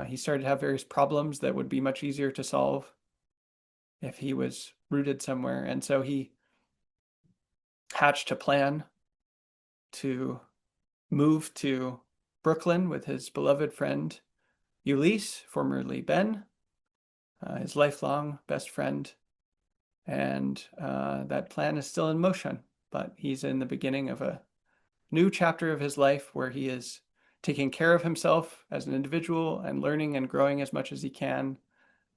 He started to have various problems that would be much easier to solve if he was rooted somewhere. And so he hatched a plan to move to Brooklyn with his beloved friend Ulysses, formerly Ben, his lifelong best friend. And that plan is still in motion, but he's in the beginning of a new chapter of his life where he is taking care of himself as an individual and learning and growing as much as he can,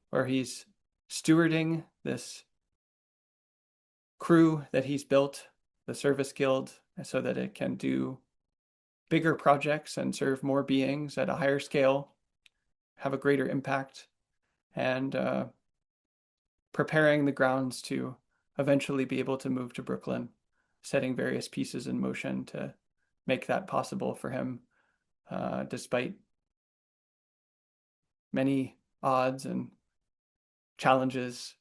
where he's stewarding this crew that he's built, the service guild, so that it can do bigger projects and serve more beings at a higher scale, have a greater impact, and preparing the grounds to eventually be able to move to Brooklyn, setting various pieces in motion to make that possible for him, despite many odds and challenges.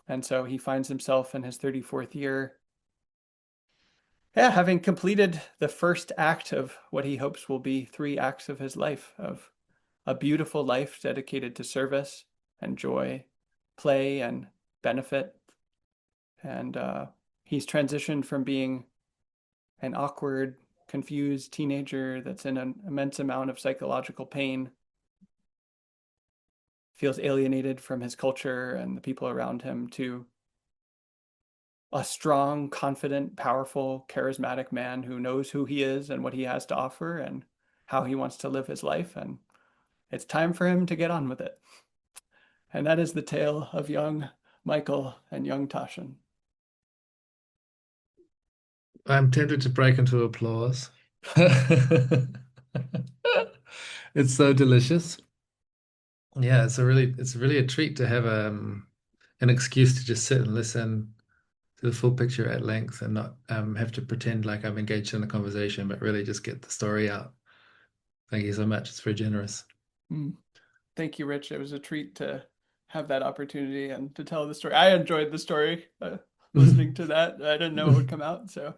And so he finds himself in his 34th year, having completed the first act of what he hopes will be 3 acts of his life, of a beautiful life dedicated to service and joy, play and benefit. And he's transitioned from being an awkward, confused teenager that's in an immense amount of psychological pain, feels alienated from his culture and the people around him, to a strong, confident, powerful, charismatic man who knows who he is and what he has to offer and how he wants to live his life. And it's time for him to get on with it. And that is the tale of young Michael and young Tasshin. I'm tempted to break into applause. It's so delicious. Yeah, it's really a treat to have an excuse to just sit and listen to the full picture at length and not have to pretend like I'm engaged in a conversation, but really just get the story out. Thank you so much. It's very generous. Thank you, Rich. It was a treat to have that opportunity and to tell the story. I enjoyed the story, listening to that. I didn't know it would come out, so.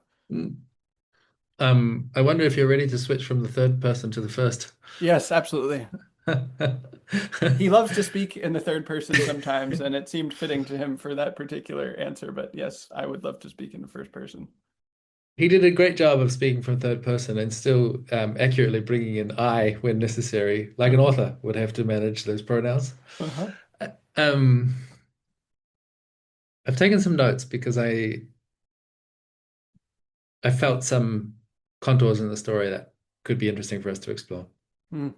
I wonder if you're ready to switch from the third person to the first. Yes, absolutely. He loves to speak in the third person sometimes, and it seemed fitting to him for that particular answer. But yes, I would love to speak in the first person. He did a great job of speaking from third person and still accurately bringing in I when necessary, like an author would have to manage those pronouns. Uh-huh. Um, I've taken some notes because I felt some contours in the story that could be interesting for us to explore. Mm.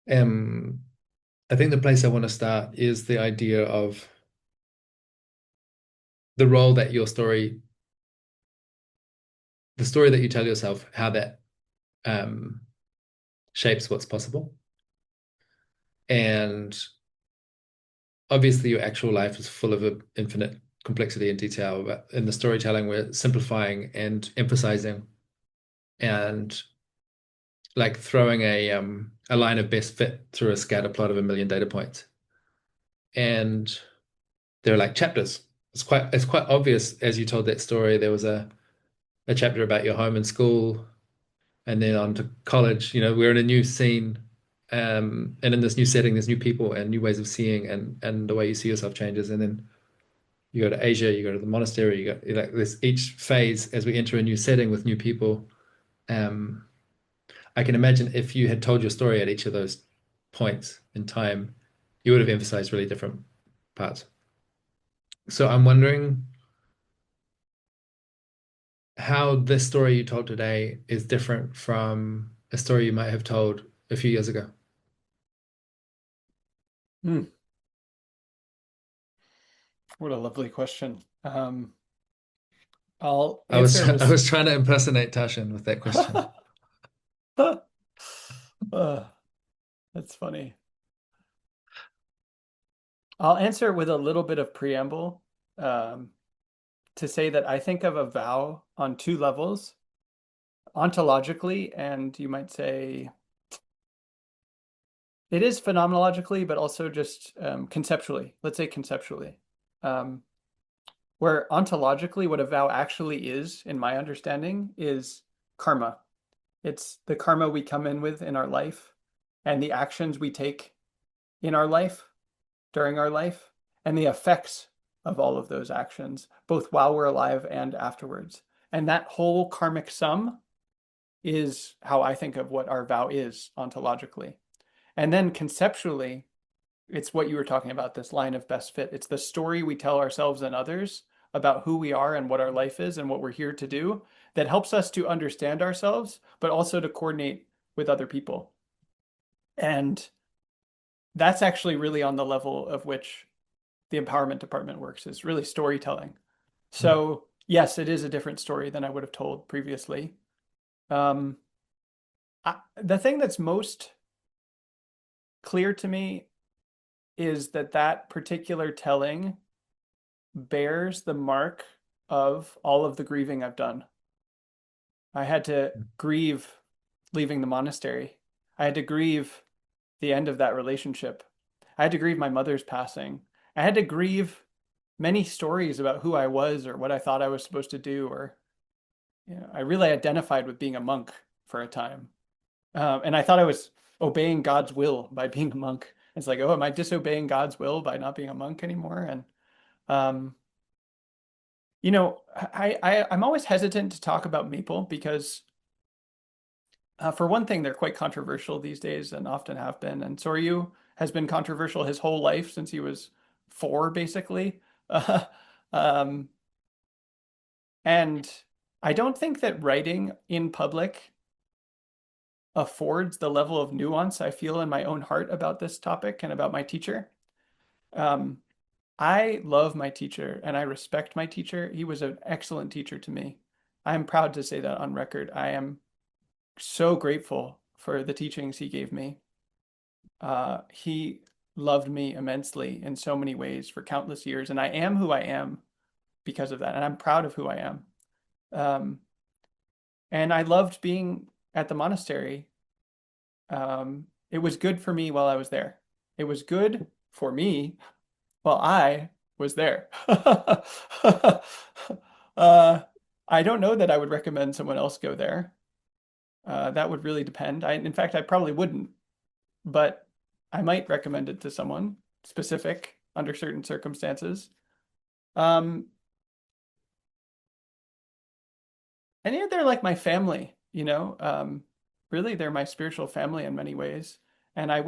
Um, I think the place I want to start is the idea of the role that the story that you tell yourself, how that um, shapes what's possible. And obviously, your actual life is full of infinite complexity and detail, but in the storytelling, we're simplifying and emphasizing and like throwing a line of best fit through a scatter plot of a million data points. And they're like chapters. It's quite obvious as you told that story. There was a chapter about your home and school, and then on to college. You know, we're in a new scene, and in this new setting, there's new people and new ways of seeing, and the way you see yourself changes. And then you go to Asia, you go to the monastery, you go like this each phase as we enter a new setting with new people. Um, I can imagine if you had told your story at each of those points in time, you would have emphasized really different parts. So I'm wondering how this story you told today is different from a story you might have told a few years ago. Mm. What a lovely question. I'll answer I with was trying to impersonate Tasshin with that question. uh, that's funny. I'll answer with a little bit of preamble, to say that I think of a vow on 2 levels, ontologically, and you might say it is phenomenologically, but also just conceptually. Let's say conceptually. Where ontologically, what a vow actually is, in my understanding, is karma. It's the karma we come in with in our life and the actions we take in our life, during our life, and the effects of all of those actions, both while we're alive and afterwards. And that whole karmic sum is how I think of what our vow is ontologically. And then conceptually, it's what you were talking about, this line of best fit. It's the story we tell ourselves and others about who we are and what our life is and what we're here to do that helps us to understand ourselves, but also to coordinate with other people. And that's actually really on the level of which the empowerment department works, is really storytelling. So yes, it is a different story than I would have told previously. Um, the thing that's most clear to me is that that particular telling bears the mark of all of the grieving I've done. I had to grieve leaving the monastery. I had to grieve the end of that relationship. I had to grieve my mother's passing. I had to grieve many stories about who I was or what I thought I was supposed to do. Or, I really identified with being a monk for a time. And I thought I was obeying God's will by being a monk. It's like, oh, am I disobeying God's will by not being a monk anymore? And um, I'm always hesitant to talk about Maple because, for one thing, they're quite controversial these days and often have been. And Soryu has been controversial his whole life since he was 4, basically. Uh, um, and I don't think that writing in public affords the level of nuance I feel in my own heart about this topic and about my teacher. Um, I love my teacher and I respect my teacher. He was an excellent teacher to me. I am proud to say that on record. I am so grateful for the teachings he gave me. He loved me immensely in so many ways for countless years, and I am who I am because of that, and I'm proud of who I am. Um, and I loved being at the monastery. It was good for me while I was there. It was good for me while I was there. uh, I don't know that I would recommend someone else go there. That would really depend. In fact, I probably wouldn't, but I might recommend it to someone specific under certain circumstances. Um, and yeah, they're like my family, really, they're my spiritual family in many ways. And I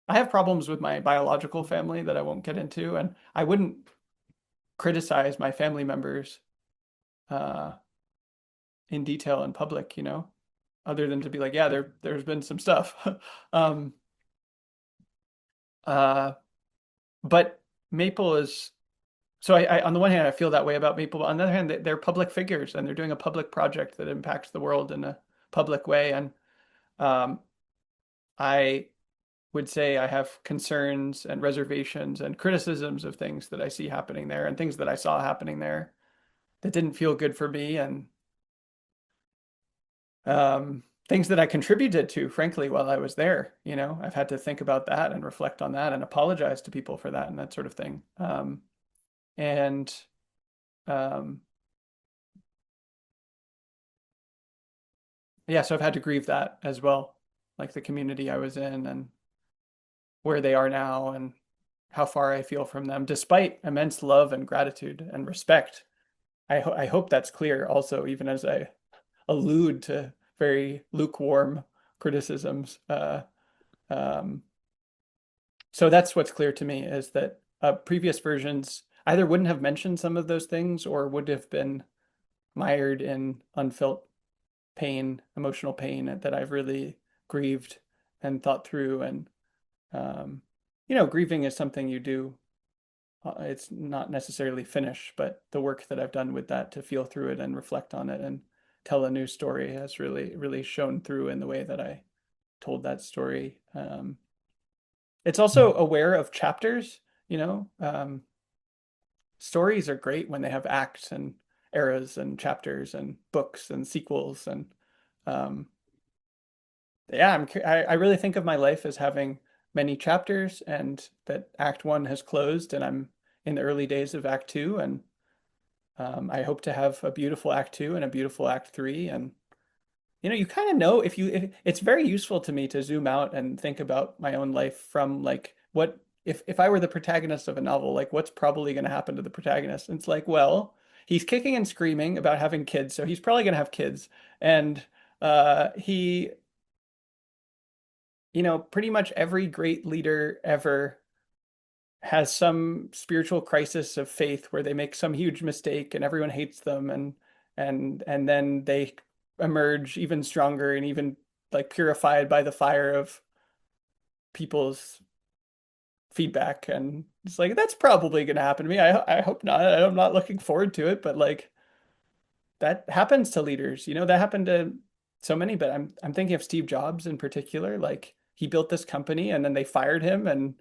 have problems with my biological family that I won't get into, and I wouldn't criticize my family members uh, in detail in public, other than to be like, yeah, there's been some stuff. um, uh, but Maple is so on the one hand, I feel that way about Maple, but on the other hand, they're public figures and they're doing a public project that impacts the world in a public way. And um, I would say I have concerns and reservations and criticisms of things that I see happening there and things that I saw happening there that didn't feel good for me, and things that I contributed to, frankly, while I was there. I've had to think about that and reflect on that and apologize to people for that and that sort of thing. And um, yeah, so I've had to grieve that as well, like the community I was in and where they are now and how far I feel from them, despite immense love and gratitude and respect. I hope that's clear also, even as I allude to very lukewarm criticisms. Um, so that's what's clear to me, is that previous versions either wouldn't have mentioned some of those things or would have been mired in unfelt pain, emotional pain that I've really grieved and thought through. And, grieving is something you do. It's not necessarily finished, but the work that I've done with that to feel through it and reflect on it and tell a new story has really, really shown through in the way that I told that story. It's also aware of chapters, stories are great when they have acts and eras and chapters and books and sequels. And um, yeah, I really think of my life as having many chapters, and that Act One has closed, and I'm in the early days of Act Two, and I hope to have a beautiful Act Two and a beautiful Act Three. And you kind of know, if it's very useful to me to zoom out and think about my own life from like, what if I were the protagonist of a novel, like what's probably going to happen to the protagonist? And it's like, well, he's kicking and screaming about having kids, so he's probably going to have kids. And He, pretty much every great leader ever has some spiritual crisis of faith where they make some huge mistake and everyone hates them, and then they emerge even stronger and even like purified by the fire of people's feedback. And it's like that's probably going to happen to me. I hope not. I'm not looking forward to it, but like that happens to leaders. That happened to so many, but I'm thinking of Steve Jobs in particular. Like he built this company and then they fired him, and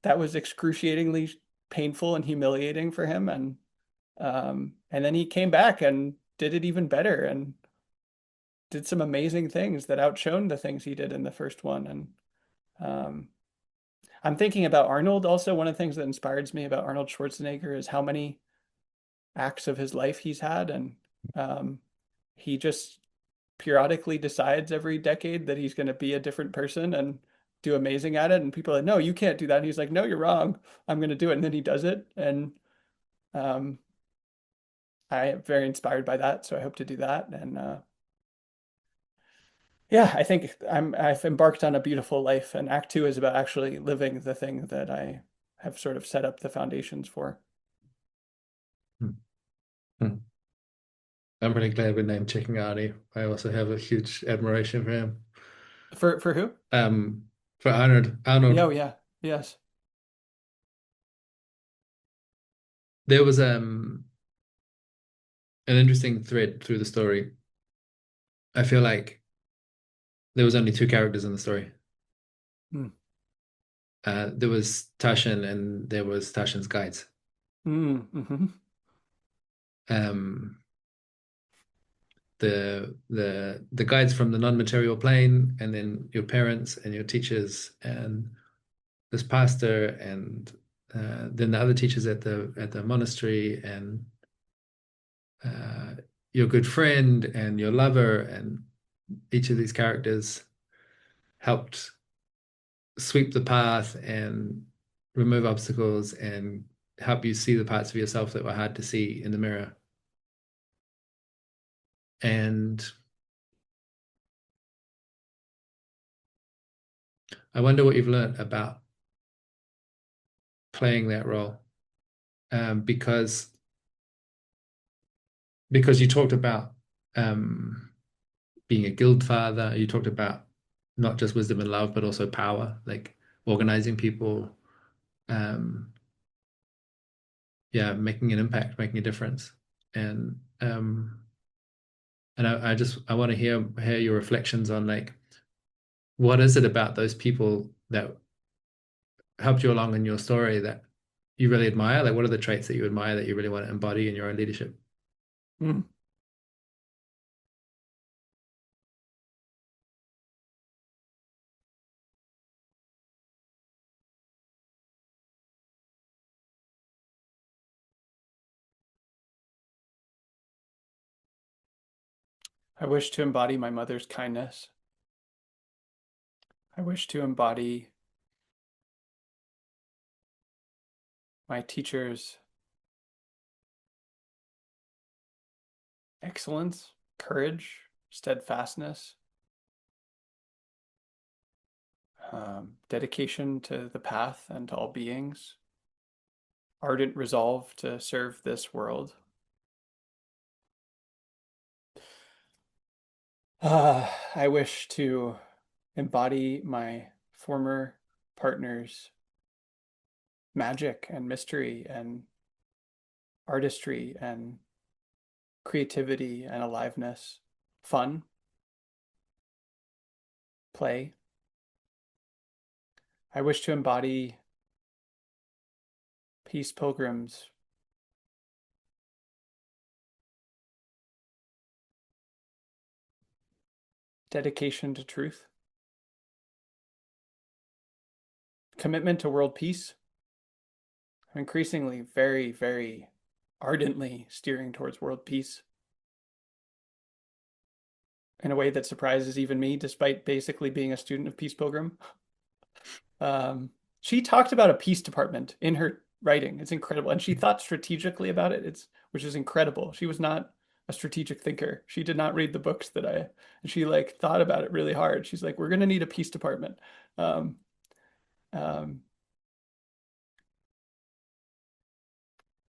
that was excruciatingly painful and humiliating for him. And then he came back and did it even better and did some amazing things that outshone the things he did in the first one. And um, I'm thinking about Arnold also. One of the things that inspires me about Arnold Schwarzenegger is how many acts of his life he's had. And um, he just periodically decides every decade that he's going to be a different person and do amazing at it. And people are like, no, you can't do that. And he's like, no, you're wrong. I'm going to do it. And then he does it. And um, I am very inspired by that. So I hope to do that. And yeah, I think I've embarked on a beautiful life. And Act Two is about actually living the thing that I have sort of set up the foundations for. Hmm. Hmm. I'm really glad we're name checking Arnie. I also have a huge admiration for him. For who? Um, for Arnold. Yeah, Arnold. oh, yeah. Yes. There was an interesting thread through the story. I feel like there was only two characters in the story. Mm. There was Tasshin and there was Tasshin's guides. Mm-hmm. Um, the guides from the non-material plane, and then your parents and your teachers and this pastor, and then the other teachers at the monastery, and uh, your good friend and your lover, and each of these characters helped sweep the path and remove obstacles and help you see the parts of yourself that were hard to see in the mirror. And I wonder what you've learned about playing that role, because you talked about being a guild father, you talked about not just wisdom and love, but also power, like organizing people, um, yeah, making an impact, making a difference. And I want to hear your reflections on like what is it about those people that helped you along in your story that you really admire? Like what are the traits that you admire that you really want to embody in your own leadership? Mm. I wish to embody my mother's kindness. I wish to embody my teacher's excellence, courage, steadfastness, dedication to the path and to all beings, ardent resolve to serve this world. I wish to embody my former partner's magic and mystery and artistry and creativity and aliveness, fun, play. I wish to embody Peace Pilgrim's dedication to truth, commitment to world peace. I'm increasingly very, very ardently steering towards world peace in a way that surprises even me, despite basically being a student of Peace Pilgrim. Um, she talked about a peace department in her writing. It's incredible. And she thought strategically about it. Which is incredible. She was not a strategic thinker. She did not read the books that she like thought about it really hard. She's like, we're going to need a peace department. Um, um,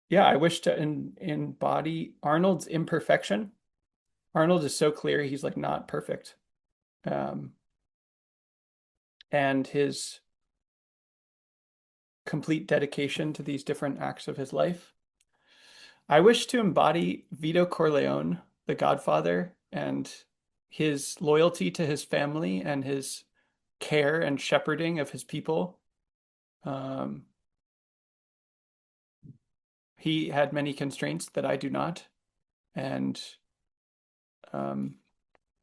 yeah, I wish to embody Arnold's imperfection. Arnold is so clear he's like not perfect. Um, and his complete dedication to these different acts of his life. I wish to embody Vito Corleone, the Godfather, and his loyalty to his family and his care and shepherding of his people. Um, he had many constraints that I do not, and um,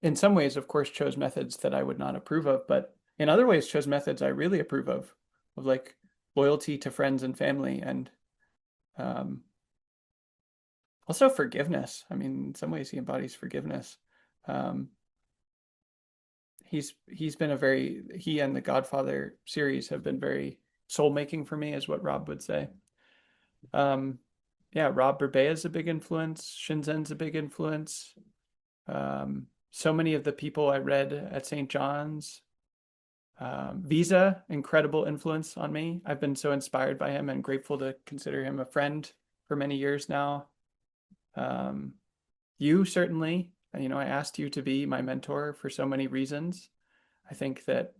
in some ways, of course, chose methods that I would not approve of, but in other ways, chose methods I really approve of like loyalty to friends and family, and um, also forgiveness. I mean, in some ways, he embodies forgiveness. Um, he's been a very he and the Godfather series have been very soul making for me, is what Rob would say. Um, yeah, Rob Burbea is a big influence. Shinzen's a big influence. So many of the people I read at St. John's. Visa, incredible influence on me. I've been so inspired by him and grateful to consider him a friend for many years now. Um, you certainly, I asked you to be my mentor for so many reasons. I think that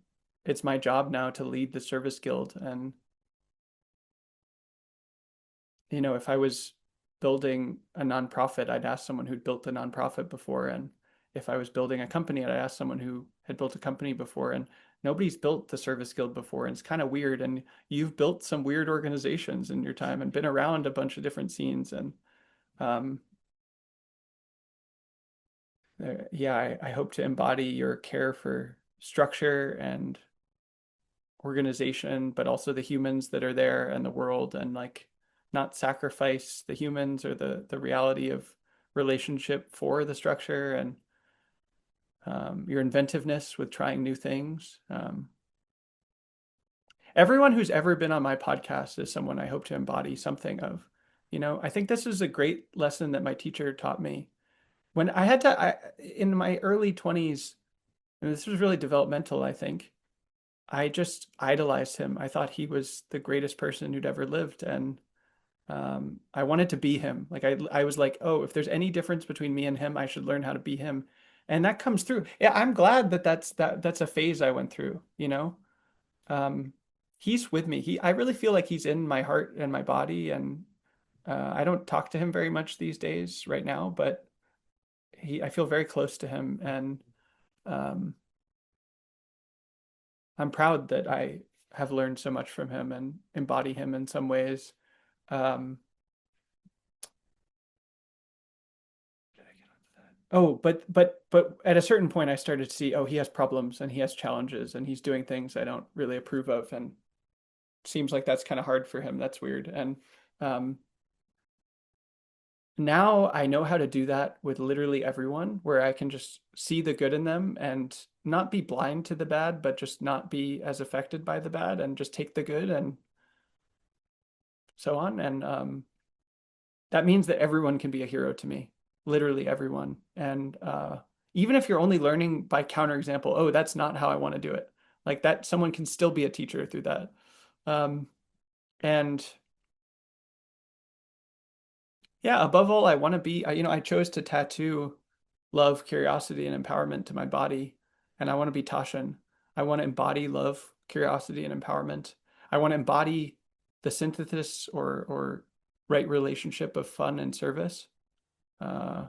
it's my job now to lead the service guild. And, if I was building a nonprofit, I'd ask someone who'd built a nonprofit before. And if I was building a company, I'd ask someone who had built a company before. And nobody's built the service guild before. And it's kind of weird. And you've built some weird organizations in your time and been around a bunch of different scenes. And um, yeah, I hope to embody your care for structure and organization, but also the humans that are there and the world, and like not sacrifice the humans or the reality of relationship for the structure, and your inventiveness with trying new things. Everyone who's ever been on my podcast is someone I hope to embody something of. I think this is a great lesson that my teacher taught me. When in my early 20s, and this was really developmental, I think, I just idolized him. I thought he was the greatest person who'd ever lived. And I wanted to be him. Like I was like, oh, if there's any difference between me and him, I should learn how to be him. And that comes through. Yeah, I'm glad that that's a phase I went through. Um, he's with me. I really feel like he's in my heart and my body. And I don't talk to him very much these days right now, but I feel very close to him. And um, I'm proud that I have learned so much from him and embody him in some ways. Um, oh, but at a certain point, I started to see, oh, he has problems and he has challenges and he's doing things I don't really approve of, and seems like that's kind of hard for him. That's weird. And um, now I know how to do that with literally everyone, where I can just see the good in them and not be blind to the bad, but just not be as affected by the bad and just take the good and so on. And that means that everyone can be a hero to me, literally everyone. And even if you're only learning by counterexample, oh, that's not how I want to do it. Like that, someone can still be a teacher through that. Um, and yeah, above all, I want to be, I chose to tattoo love, curiosity, and empowerment to my body. And I want to be Tasshin. I want to embody love, curiosity, and empowerment. I want to embody the synthesis or right relationship of fun and service. Uh,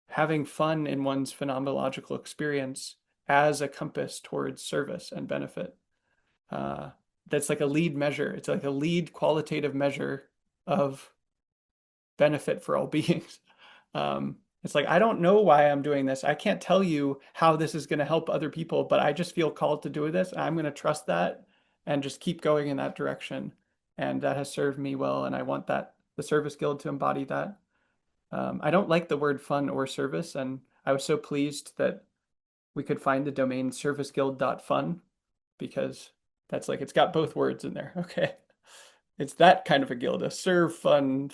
Having fun in one's phenomenological experience as a compass towards service and benefit. Uh, that's like a lead measure. It's like a lead qualitative measure of benefit for all beings. It's like, I don't know why I'm doing this. I can't tell you how this is going to help other people, but I just feel called to do this. I'm going to trust that and just keep going in that direction. And that has served me well. And I want the Service Guild to embody that. I don't like the word fun or service, and I was so pleased that we could find the domain serviceguild.fun, because that's like it's got both words in there. Okay. It's that kind of a guild, a serve fun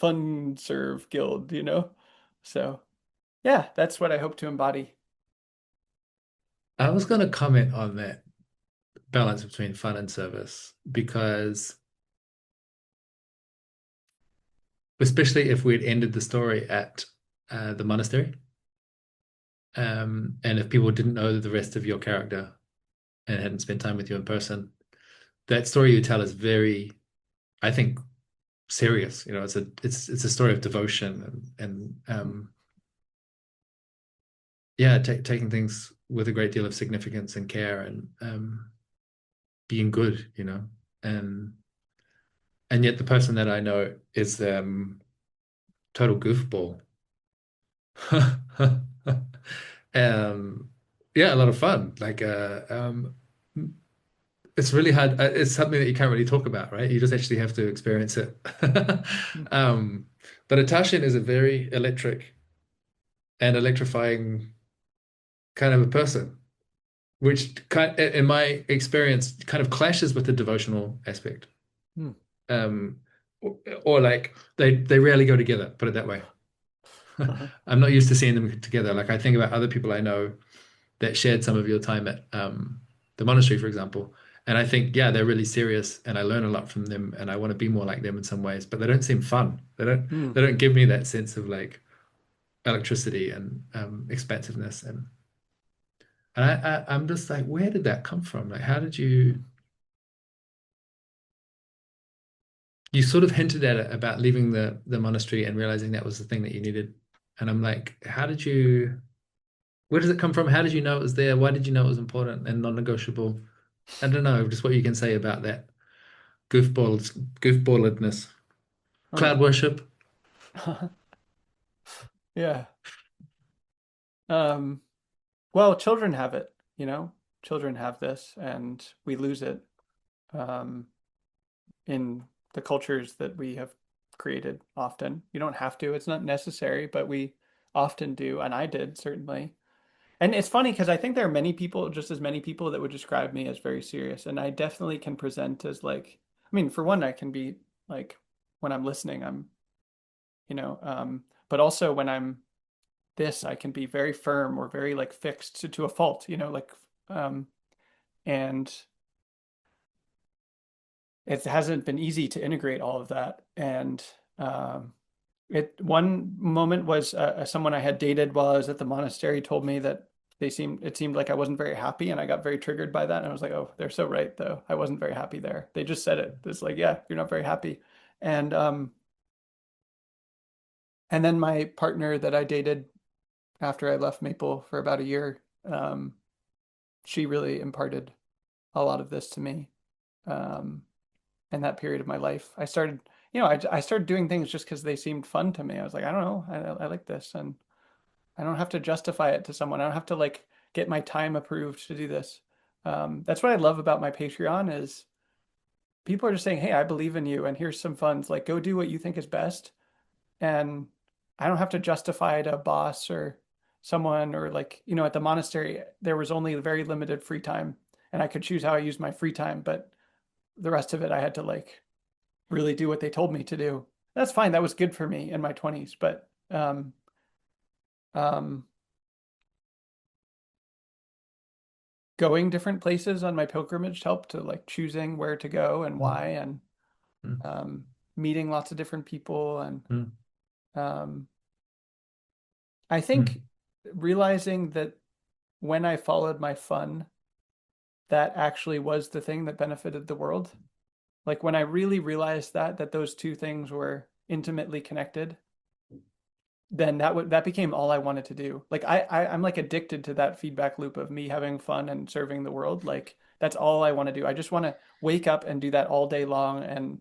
serve guild. So Yeah, that's what I hope to embody. I was going to comment on that balance between fun and service because, especially if we'd ended the story at the monastery, and if people didn't know the rest of your character and hadn't spent time with you in person, that story you tell is very, I think, serious. You know, it's a story of devotion and yeah, taking things with a great deal of significance and care and being good. You know, and and yet the person that I know is total goofball. Um, yeah, a lot of fun. Like, it's really hard. It's something that you can't really talk about, right? You just actually have to experience it. Um, but a Tasshin is a very electric and electrifying kind of a person, which in my experience, kind of clashes with the devotional aspect. Hmm. Um, or like they rarely go together, put it that way. Uh-huh. I'm not used to seeing them together. Like I think about other people I know that shared some of your time at the monastery, for example. And I think, yeah, they're really serious and I learn a lot from them and I want to be more like them in some ways, but they don't seem fun. Hmm. They don't give me that sense of like electricity and expansiveness and I'm just like, where did that come from? Like how did you sort of hinted at it about leaving the monastery and realizing that was the thing that you needed. And I'm like, where does it come from? How did you know it was there? Why did you know it was important and non-negotiable? I don't know, just what you can say about that goofballedness. Huh. Cloud worship. Yeah. Um, well, children have it, you know, children have this and we lose it um, in the cultures that we have created often. You don't have to, it's not necessary, but we often do. And I did certainly. And it's funny because I think there are many people, just as many people that would describe me as very serious. And I definitely can present as like, I mean, for one, I can be like, when I'm listening, I'm, but also when I'm this, I can be very firm or very like fixed to a fault, um, and it hasn't been easy to integrate all of that. And it one moment was someone I had dated while I was at the monastery told me that it seemed like I wasn't very happy, and I got very triggered by that. And I was like, oh, they're so right though. I wasn't very happy there. They just said it. It's like, yeah, you're not very happy. And and then my partner that I dated after I left Maple for about a year, she really imparted a lot of this to me. Um, in that period of my life, I started, I started doing things just because they seemed fun to me. I was like, I don't know, I like this, and I don't have to justify it to someone. I don't have to like get my time approved to do this. That's what I love about my Patreon is people are just saying, "Hey, I believe in you, and here's some funds. Like, go do what you think is best." And I don't have to justify it to a boss or someone or like, at the monastery, there was only very limited free time, and I could choose how I used my free time, but the rest of it I had to like really do what they told me to do. That's fine. That was good for me in my 20s, but um, going different places on my pilgrimage helped to like choosing where to go and Mm, why, and mm, um, meeting lots of different people. And mm, um, I think mm, realizing that when I followed my fun, that actually was the thing that benefited the world. Like when I really realized that those two things were intimately connected, then that became all I wanted to do. Like I'm like addicted to that feedback loop of me having fun and serving the world. Like that's all I want to do. I just want to wake up and do that all day long. And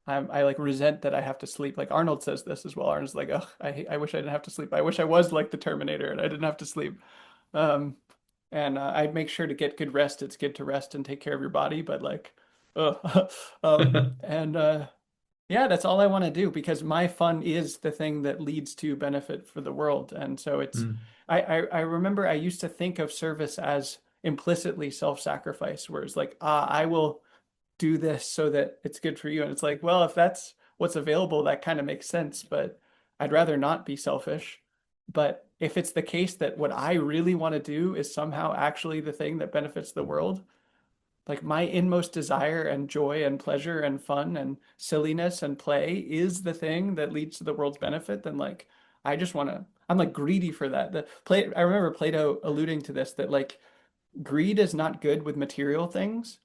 I like resent that I have to sleep. Like Arnold says this as well. Arnold's like, oh, I wish I didn't have to sleep. I wish I was like the Terminator and I didn't have to sleep. Um, and I make sure to get good rest. It's good to rest and take care of your body, but like, and yeah, that's all I want to do because my fun is the thing that leads to benefit for the world. And so mm, I remember I used to think of service as implicitly self-sacrifice, where it's like, I will do this so that it's good for you. And it's like, well, if that's what's available, that kind of makes sense, but I'd rather not be selfish. But if it's the case that what I really want to do is somehow actually the thing that benefits the world, like my inmost desire and joy and pleasure and fun and silliness and play is the thing that leads to the world's benefit, then like I just want to, I'm like greedy for that. I remember Plato alluding to this, that like greed is not good with material things,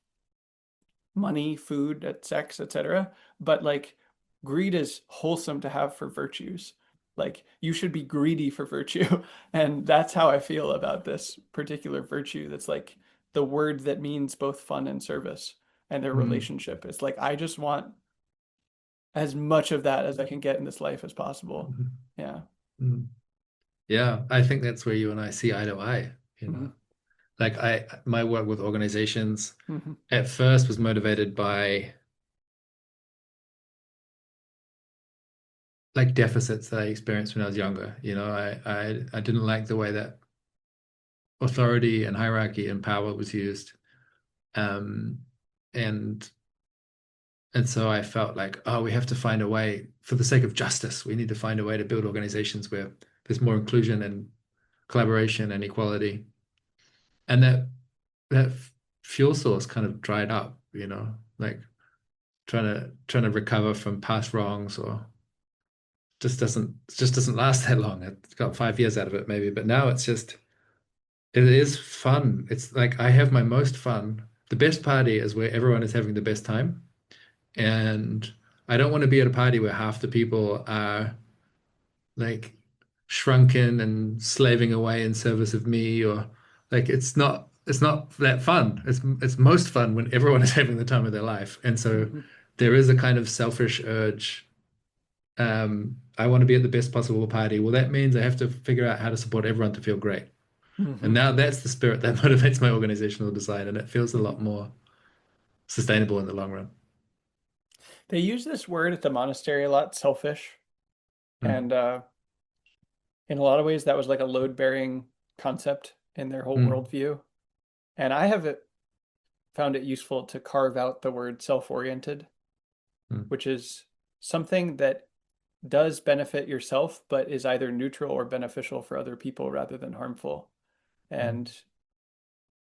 money, food, sex, etc. But like greed is wholesome to have for virtues. Like you should be greedy for virtue. And that's how I feel about this particular virtue. That's like the word that means both fun and service and their Mm. relationship. It's like I just want as much of that as I can get in this life as possible. Mhm. Yeah. Mm. Yeah, I think that's where you and I see eye to eye, you know. Hmm. Like my work with organizations Hmm. at first was motivated by like deficits that I experienced when I was younger. You know, I didn't like the way that authority and hierarchy and power was used. Um, and and so I felt like, oh, we have to find a way for the sake of justice. We need to find a way to build organizations where there's more inclusion and collaboration and equality. And that fuel source kind of dried up, you know, like trying to recover from past wrongs or just doesn't last that long. I got 5 years out of it maybe, but now it is fun. It's like I have my most fun. The best party is where everyone is having the best time. And I don't want to be at a party where half the people are like shrunken and slaving away in service of me or like it's not that fun. It's most fun when everyone is having the time of their life. And so Hmm. there is a kind of selfish urge. I want to be at the best possible party. Well, that means I have to figure out how to support everyone to feel great. And Hmm. now that's the spirit that motivates my organizational design, and it feels a Hmm. lot more sustainable in the long run. They use this word at the monastery a lot, selfish. Mm, And in a lot of ways, that was like a load-bearing concept in their whole mm, worldview. And I have found it useful to carve out the word self-oriented, mm, which is something that does benefit yourself, but is either neutral or beneficial for other people rather than harmful. mm. And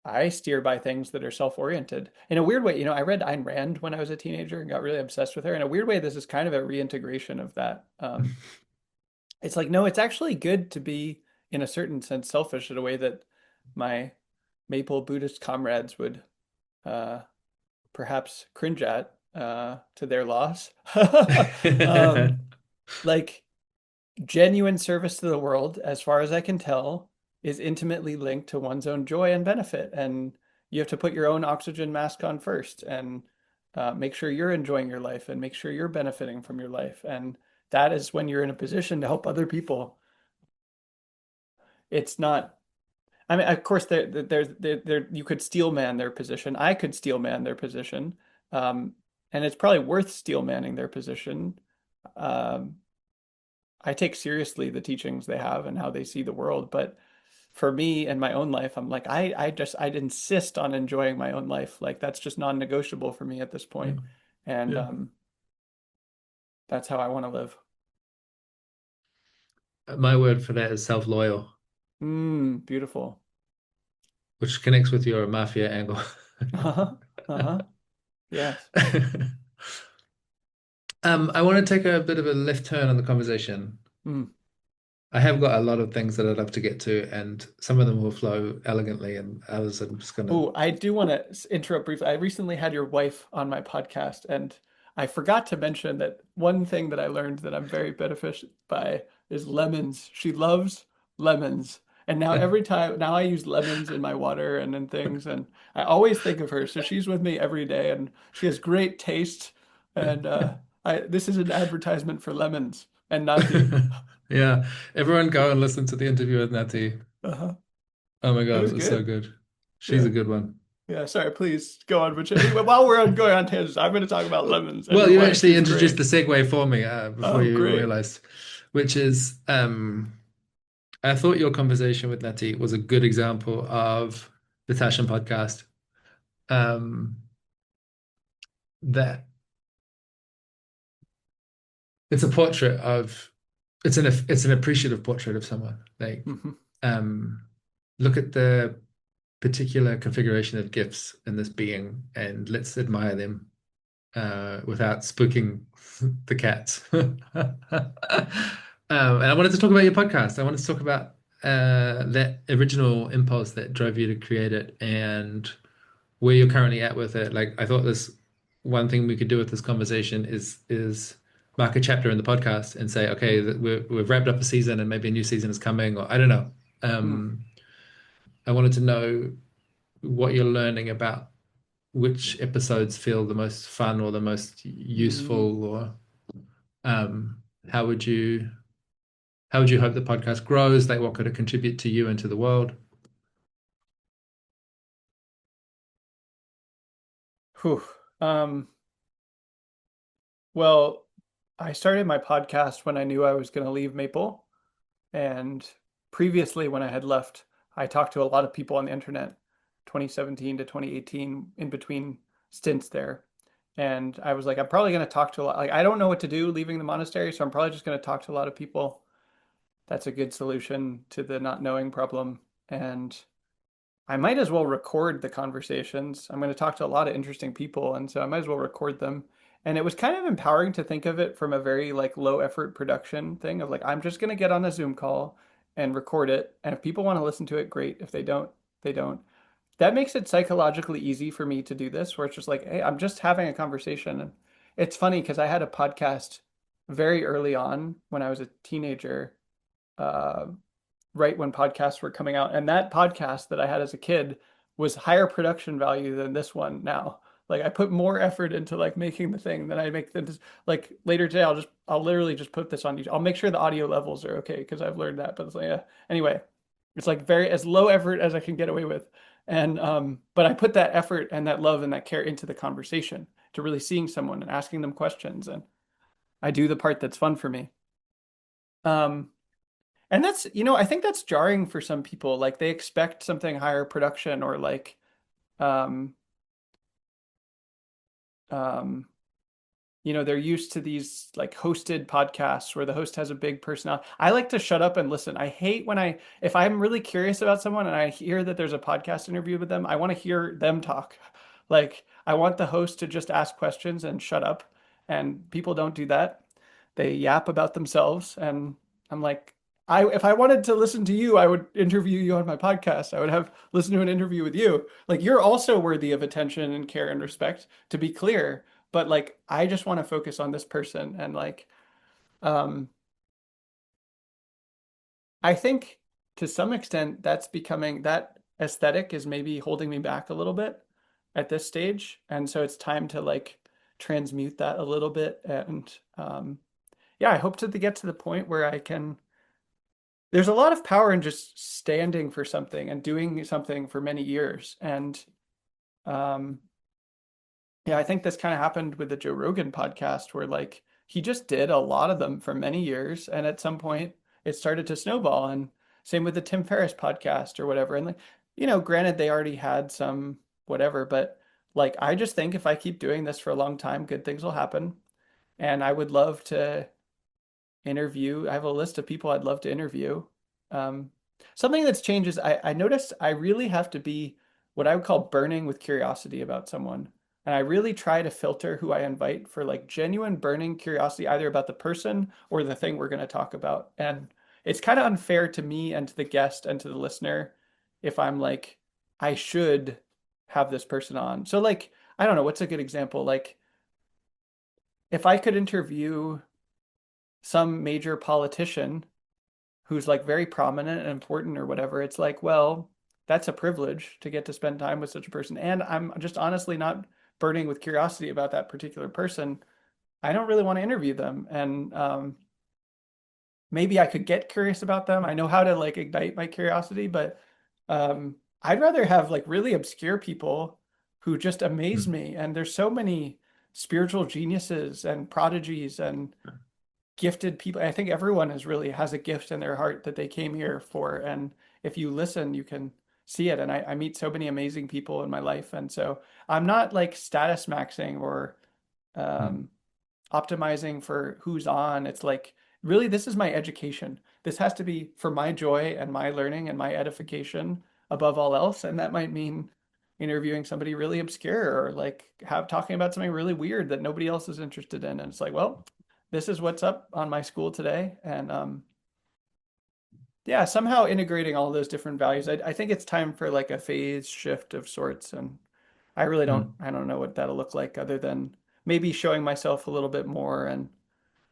I steer by things that are self-oriented. In a weird way, I read Ayn Rand when I was a teenager and got really obsessed with her. In a weird way, this is kind of a reintegration of that. It's like, no, it's actually good to be, in a certain sense, selfish in a way that my Maple Buddhist comrades would uh, perhaps cringe at to their loss. um, like genuine service to the world, as far as I can tell, is intimately linked to one's own joy and benefit. And you have to put your own oxygen mask on first and make sure you're enjoying your life and make sure you're benefiting from your life. And that is when you're in a position to help other people. It's not, I mean, of course, you could steel man their position. I could steel man their position. Um, and it's probably worth steel manning their position. Um, I take seriously the teachings they have and how they see the world. But for me in my own life, I'm like, I'd insist on enjoying my own life. Like that's just non-negotiable for me at this Yeah, point. And yeah. that's how I want to live. My word for that is self-loyal, Beautiful. which connects with your mafia angle. Uh-huh. Uh-huh. Yes. I want to take a bit of a left turn on the conversation. Mm. I have got a lot of things that I'd love to get to, and some of them will flow elegantly, and others I'm just gonna. Oh, I do want to interrupt briefly. I recently had your wife on my podcast, and I forgot to mention that one thing that I learned that I'm very beneficial by is lemons. She loves lemons. And now every time, now I use lemons in my water and in things, and I always think of her. So she's with me every day, and she has great taste. And this is an advertisement for lemons and Nati. Yeah, everyone go and listen to the interview with Nati. Uh-huh. Oh my It God, was it was so good. good. She's a Yeah. good one. Yeah, sorry, please go on. But while we're on going on tangents, I'm going to talk about lemons and Well, your you wife, actually who's introduced great. the segue for me before Oh, you even great. realized, which is I thought your conversation with Nati was a good example of the Tasshin podcast. Um, that it's a portrait of it's an appreciative portrait of someone. Like, Hmm. um, look at the particular configuration of gifts in this being, and let's admire them without spooking the cats. And I wanted to talk about your podcast. I wanted to talk about that original impulse that drove you to create it and where you're currently at with it. Like, I thought this one thing we could do with this conversation is mark a chapter in the podcast and say, okay, that we've wrapped up a season and maybe a new season is coming, or I don't know. Mm. I wanted to know what you're learning about which episodes feel the most fun or the most Mm. useful, or um, how would you how would you hope the podcast grows? Like, what could it contribute to you and to the world? Whew. Um, well, I started my podcast when I knew I was going to leave Maple. And previously, when I had left, I talked to a lot of people on the internet, 2017 to 2018, in between stints there. And I was like, I'm probably going to talk to a lot. Like, I don't know what to do leaving the monastery, so I'm probably just going to talk to a lot of people. That's a good solution to the not knowing problem. And I might as well record the conversations. I'm going to talk to a lot of interesting people, and so I might as well record them. And it was kind of empowering to think of it from a very like low effort production thing of like I'm just going to get on a Zoom call and record it, and if people want to listen to it, great. If they don't, they don't. That makes it psychologically easy for me to do this, where it's just like, hey, I'm just having a conversation. And it's funny because I had a podcast very early on when I was a teenager. Uh, right when podcasts were coming out. And that podcast that I had as a kid was higher production value than this one now. Like I put more effort into like making the thing than I make this. Like later today, I'll literally just put this on YouTube. I'll make sure the audio levels are okay because I've learned that. But it's like, yeah. Anyway, it's like very as low effort as I can get away with. And but I put that effort and that love and that care into the conversation to really seeing someone and asking them questions. And I do the part that's fun for me. Um, and that's, I think that's jarring for some people. Like they expect something higher production or like, um, um, they're used to these like hosted podcasts where the host has a big personality. I like to shut up and listen. I hate when if I'm really curious about someone and I hear that there's a podcast interview with them, I want to hear them talk. Like I want the host to just ask questions and shut up. And people don't do that. They yap about themselves. And I'm like, if I wanted to listen to you, I would interview you on my podcast. I would have listen to an interview with you. Like you're also worthy of attention and care and respect, to be clear, but like I just want to focus on this person and like um I think to some extent that's becoming that aesthetic is maybe holding me back a little bit at this stage, and so it's time to like transmute that a little bit. And yeah, I hope to get to the point where I can there's a lot of power in just standing for something and doing something for many years. And um yeah, I think this kind of happened with the Joe Rogan podcast where like he just did a lot of them for many years and at some point it started to snowball, and same with the Tim Ferriss podcast or whatever. And like, granted they already had some whatever, but like I just think if I keep doing this for a long time, good things will happen. And I would love to interview. I have a list of people I'd love to interview. Um, Something that's changed is I noticed I really have to be what I would call burning with curiosity about someone. And I really try to filter who I invite for like genuine burning curiosity, either about the person or the thing we're going to talk about. And it's kind of unfair to me and to the guest and to the listener if I'm like, I should have this person on. So like, I don't know, what's a good example? Like if I could interview some major politician who's like very prominent and important or whatever, it's like, well, that's a privilege to get to spend time with such a person. And I'm just honestly not burning with curiosity about that particular person. I don't really want to interview them. And maybe I could get curious about them. I know how to like ignite my curiosity, but I'd rather have like really obscure people who just amaze Hmm. me. And there's so many spiritual geniuses and prodigies and gifted people. I think everyone is really has a gift in their heart that they came here for. And if you listen, you can see it. And I meet so many amazing people in my life. And so I'm not like status maxing or Hmm. um, optimizing for who's on. It's like really, this is my education. This has to be for my joy and my learning and my edification above all else. And that might mean interviewing somebody really obscure or like have talking about something really weird that nobody else is interested in. And it's like, well, this is what's up on my school today. And yeah, somehow integrating all those different values. I think it's time for like a phase shift of sorts. And Mm, I don't know what that'll look like other than maybe showing myself a little bit more and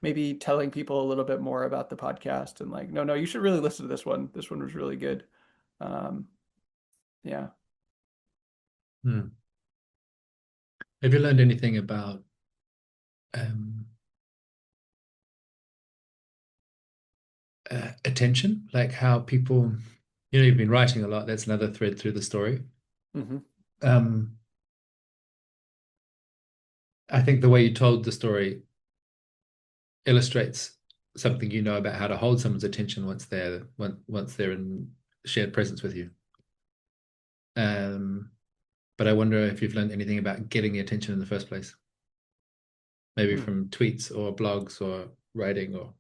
maybe telling people a little bit more about the podcast and like, no, no, you should really listen to this one. This one was really good. Um, yeah. mm. Have you learned anything about um, attention? Like how people, you've been writing a lot. That's another thread through the story. Hmm. Um, I think the way you told the story illustrates something you know about how to hold someone's attention once they're in shared presence with you. Um, but I wonder if you've learned anything about getting the attention in the first place, maybe Hmm. from tweets or blogs or writing or.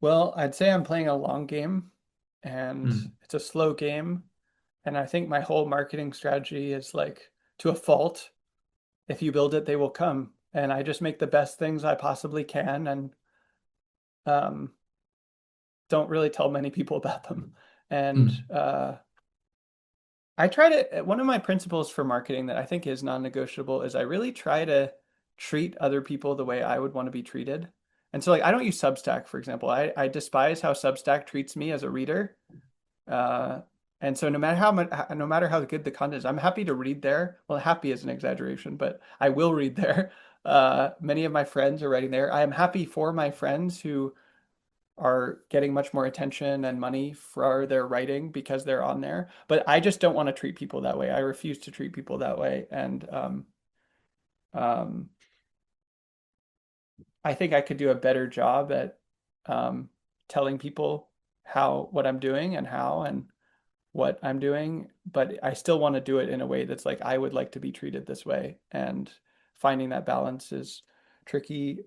Well, I'd say I'm playing a long game and Mm, it's a slow game. And I think my whole marketing strategy is like to a fault. If you build it, they will come. And I just make the best things I possibly can and um, don't really tell many people about them. And mm, I try to, one of my principles for marketing that I think is non-negotiable is I really try to treat other people the way I would want to be treated. And so, like, I don't use Substack, for example. I despise how Substack treats me as a reader. Uh, and so, no matter how much, no matter how good the content is, I'm happy to read there. Well, happy is an exaggeration, but I will read there. Many of my friends are writing there. I am happy for my friends who are getting much more attention and money for their writing because they're on there. But I just don't want to treat people that way. I refuse to treat people that way. And um, I think I could do a better job at um, telling people how what I'm doing and how and what I'm doing. But I still want to do it in a way that's like I would like to be treated this way. And finding that balance is tricky.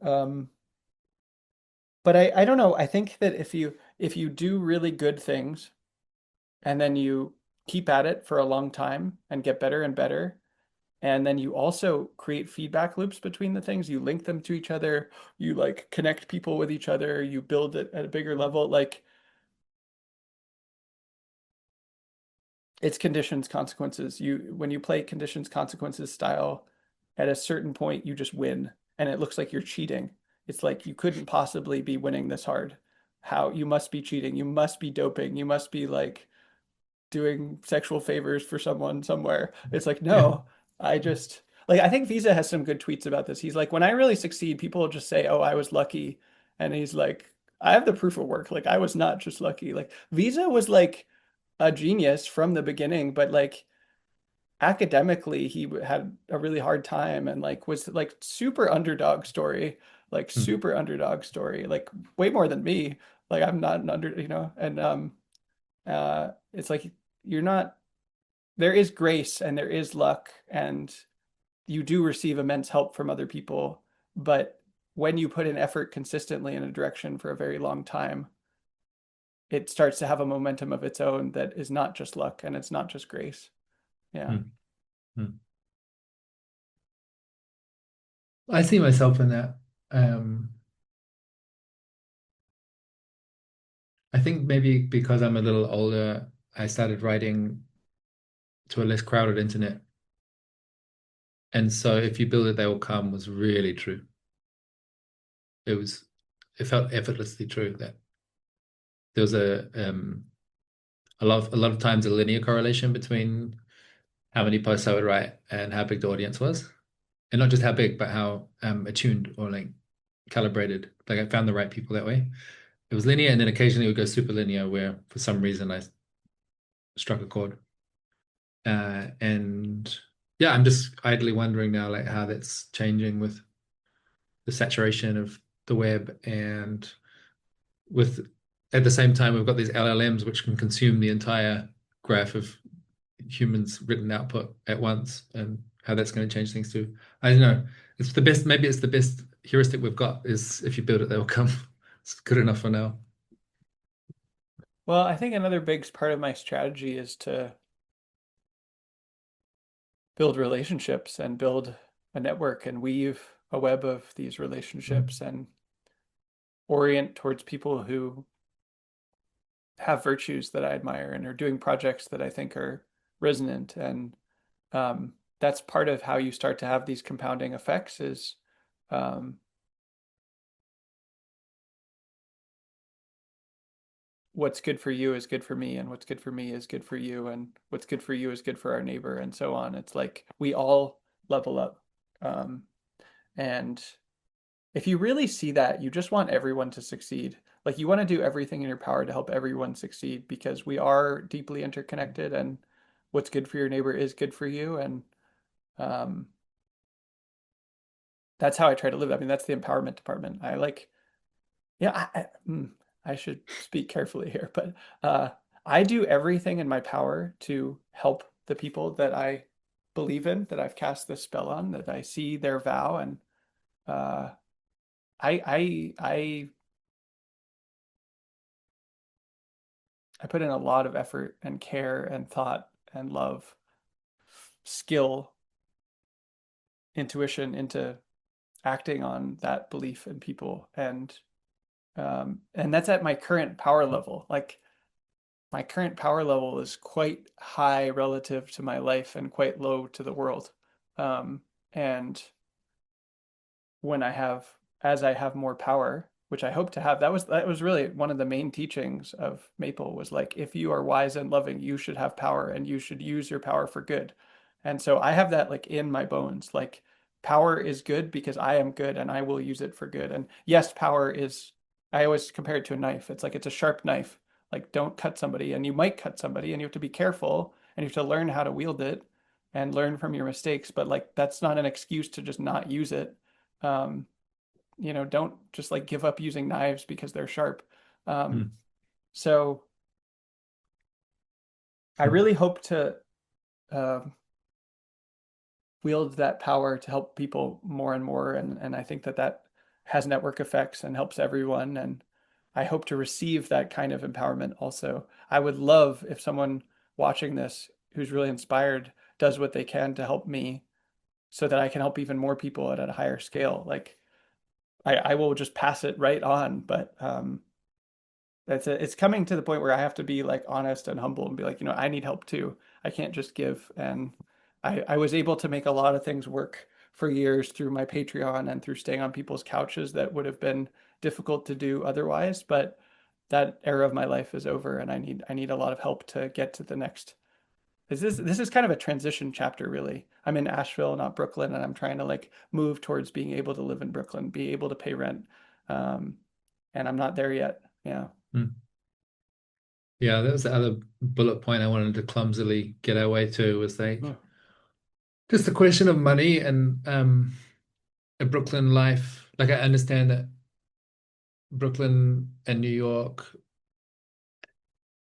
But I don't know. I think that if you do really good things and then you keep at it for a long time and get better and better. And then you also create feedback loops between the things. You link them to each other. You like connect people with each other. You build it at a bigger level. Like it's conditions, consequences. When you play conditions, consequences style, at a certain point, you just win. And it looks like you're cheating. It's like you couldn't possibly be winning this hard. How you must be cheating. You must be doping. You must be like doing sexual favors for someone somewhere. It's like, yeah. no, I just like I think Visa has some good tweets about this. He's like, when I really succeed, people will just say, "Oh, I was lucky." And he's like, I have the proof of work. Like I was not just lucky. Like Visa was like a genius from the beginning, but like academically he had a really hard time and like was like super underdog story, like Mm, super underdog story, like way more than me. Like I'm not an under, and it's like you're not there is grace and there is luck and you do receive immense help from other people. But when you put in effort consistently in a direction for a very long time, it starts to have a momentum of its own that is not just luck and it's not just grace. Yeah. mm, mm. I see myself in that. Um, I think maybe because I'm a little older, I started writing to a less crowded internet. And so if you build it, they will come was really true. It was, it felt effortlessly true that there was a lot of times a linear correlation between how many posts I would write and how big the audience was. And not just how big, but how attuned or like calibrated. Like I found the right people that way. It was linear, and then occasionally it would go super linear where for some reason I struck a chord. And yeah, I'm just idly wondering now like how that's changing with the saturation of the web and with at the same time we've got these LLMs which can consume the entire graph of humans written output at once and how that's going to change things too. I don't know. It's the best, maybe it's the best heuristic we've got is if you build it, they will come. It's good enough for now. Well, I think another big part of my strategy is to build relationships and build a network and weave a web of these relationships Mm. and orient towards people who have virtues that I admire and are doing projects that I think are resonant. And that's part of how you start to have these compounding effects is um, what's good for you is good for me, and what's good for me is good for you, and what's good for you is good for our neighbor, and so on. It's like we all level up. Um, and if you really see that, you just want everyone to succeed. Like you want to do everything in your power to help everyone succeed because we are deeply interconnected, and what's good for your neighbor is good for you. And um, that's how I try to live. I mean, that's the empowerment department. I like, yeah, I should speak carefully here, but uh, I do everything in my power to help the people that I believe in, that I've cast this spell on, that I see their vow, and uh, I I put in a lot of effort and care and thought and love, skill, intuition into acting on that belief in people, and that's at my current power level. Like my current power level is quite high relative to my life and quite low to the world. And when I have, as I have more power, which I hope to have, that was really one of the main teachings of Maple was like, if you are wise and loving, you should have power and you should use your power for good. And so I have that like in my bones, like power is good because I am good and I will use it for good. And yes, power is, I always compare it to a knife. It's like it's a sharp knife. Like don't cut somebody and you might cut somebody and you have to be careful and you have to learn how to wield it and learn from your mistakes. But like that's not an excuse to just not use it. Um, don't just like give up using knives because they're sharp. Um, Mm. so I really hope to uh, wield that power to help people more and more, and I think that that has network effects and helps everyone. And I hope to receive that kind of empowerment also. I would love if someone watching this who's really inspired does what they can to help me so that I can help even more people at a higher scale. Like I will just pass it right on, but it's coming to the point where I have to be like honest and humble and be like, I need help too. I can't just give. And I was able to make a lot of things work for years through my Patreon and through staying on people's couches that would have been difficult to do otherwise. But that era of my life is over, and I need a lot of help to get to the next. This is kind of a transition chapter, really. I'm in Asheville, not Brooklyn, and I'm trying to like move towards being able to live in Brooklyn, be able to pay rent, um, and I'm not there yet. Yeah. Mm. Yeah, that was the other bullet point I wanted to clumsily get our way to was like Mm. just the question of money and a Brooklyn life. Like I understand that Brooklyn and New York.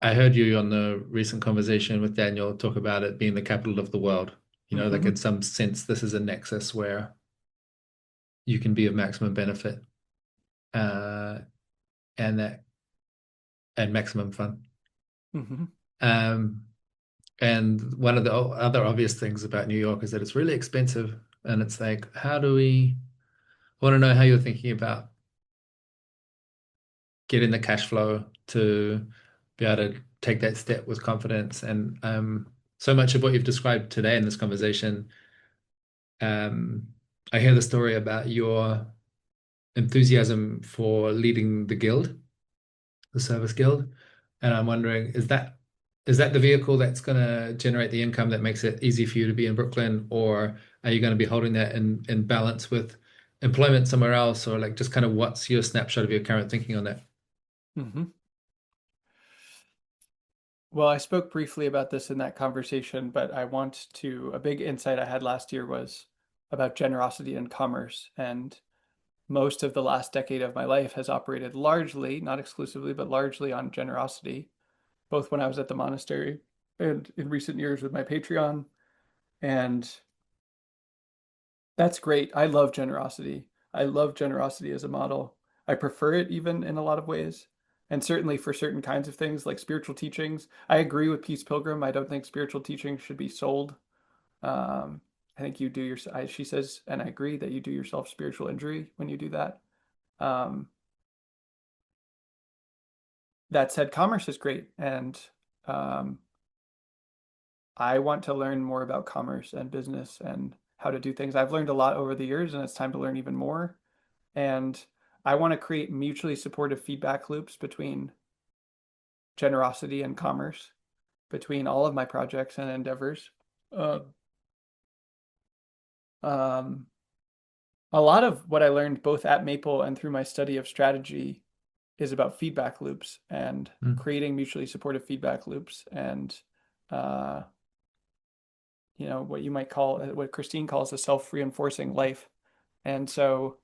I heard you on the recent conversation with Daniel talk about it being the capital of the world. Like in Hmm. some sense, this is a nexus where you can be of maximum benefit, uh, and that and maximum fun. Hmm. Um, and one of the other obvious things about New York is that it's really expensive, and it's like, how do we? I want to know how you're thinking about getting the cash flow to be able to take that step with confidence. And so much of what you've described today in this conversation, um, I hear the story about your enthusiasm for leading the guild, the service guild, and I'm wondering, is that the vehicle that's going to generate the income that makes it easy for you to be in Brooklyn, or are you going to be holding that in balance with employment somewhere else, or like just kind of what's your snapshot of your current thinking on that? Hmm. Well, I spoke briefly about this in that conversation, but a big insight I had last year was about generosity and commerce. And most of the last decade of my life has operated largely, not exclusively, but largely on generosity, both when I was at the monastery and in recent years with my Patreon. And that's great. I love generosity. I love generosity as a model. I prefer it even in a lot of ways. And certainly for certain kinds of things like spiritual teachings. I agree with Peace Pilgrim. I don't think spiritual teaching should be sold. Um, I think you do your, she says, and I agree that you do yourself spiritual injury when you do that. Um, that said, commerce is great. And um, I want to learn more about commerce and business and how to do things. I've learned a lot over the years, and it's time to learn even more. And I want to create mutually supportive feedback loops between generosity and commerce, between all of my projects and endeavors. Uh, um, a lot of what I learned both at Maple and through my study of strategy is about feedback loops and Mm. creating mutually supportive feedback loops and uh, what you might call what Christine calls a self-reinforcing life. And so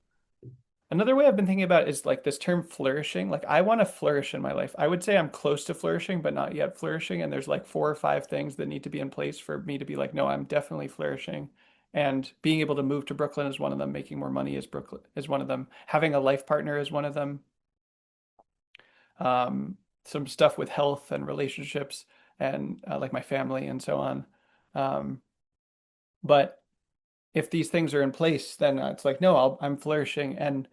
another way I've been thinking about it is like this term flourishing. Like I want to flourish in my life. I would say I'm close to flourishing, but not yet flourishing. And there's like 4 or 5 things that need to be in place for me to be like, no, I'm definitely flourishing. And being able to move to Brooklyn is one of them. Making more money is one of them. Having a life partner is one of them. Some stuff with health and relationships and like my family and so on. Um, but if these things are in place, then it's like, no, I'm flourishing. And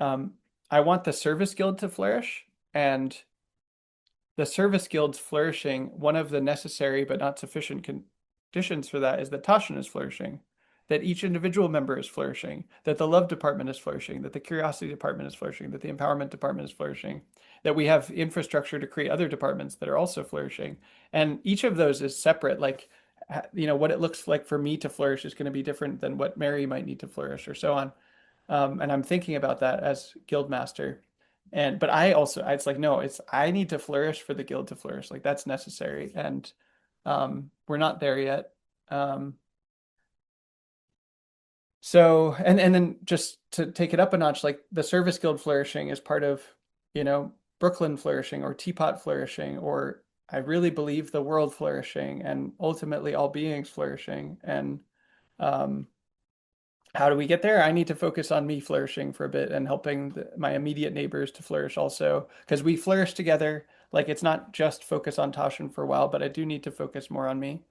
um, I want the service guild to flourish. And the service guild's flourishing, one of the necessary but not sufficient conditions for that is that Tasshin is flourishing, that each individual member is flourishing, that the love department is flourishing, that the curiosity department is flourishing, that the empowerment department is flourishing, that we have infrastructure to create other departments that are also flourishing. And each of those is separate. Like, what it looks like for me to flourish is going to be different than what Mary might need to flourish or so on. And I'm thinking about that as guild master. But it's like, no, I need to flourish for the guild to flourish. Like that's necessary. And we're not there yet. Um, and then just to take it up a notch, like the service guild flourishing is part of, you know, Brooklyn flourishing or Teapot flourishing, or I really believe the world flourishing and ultimately all beings flourishing. And um, how do we get there? I need to focus on me flourishing for a bit and helping my immediate neighbors to flourish also, because we flourish together. Like it's not just focus on Tasshin for a while, but I do need to focus more on me.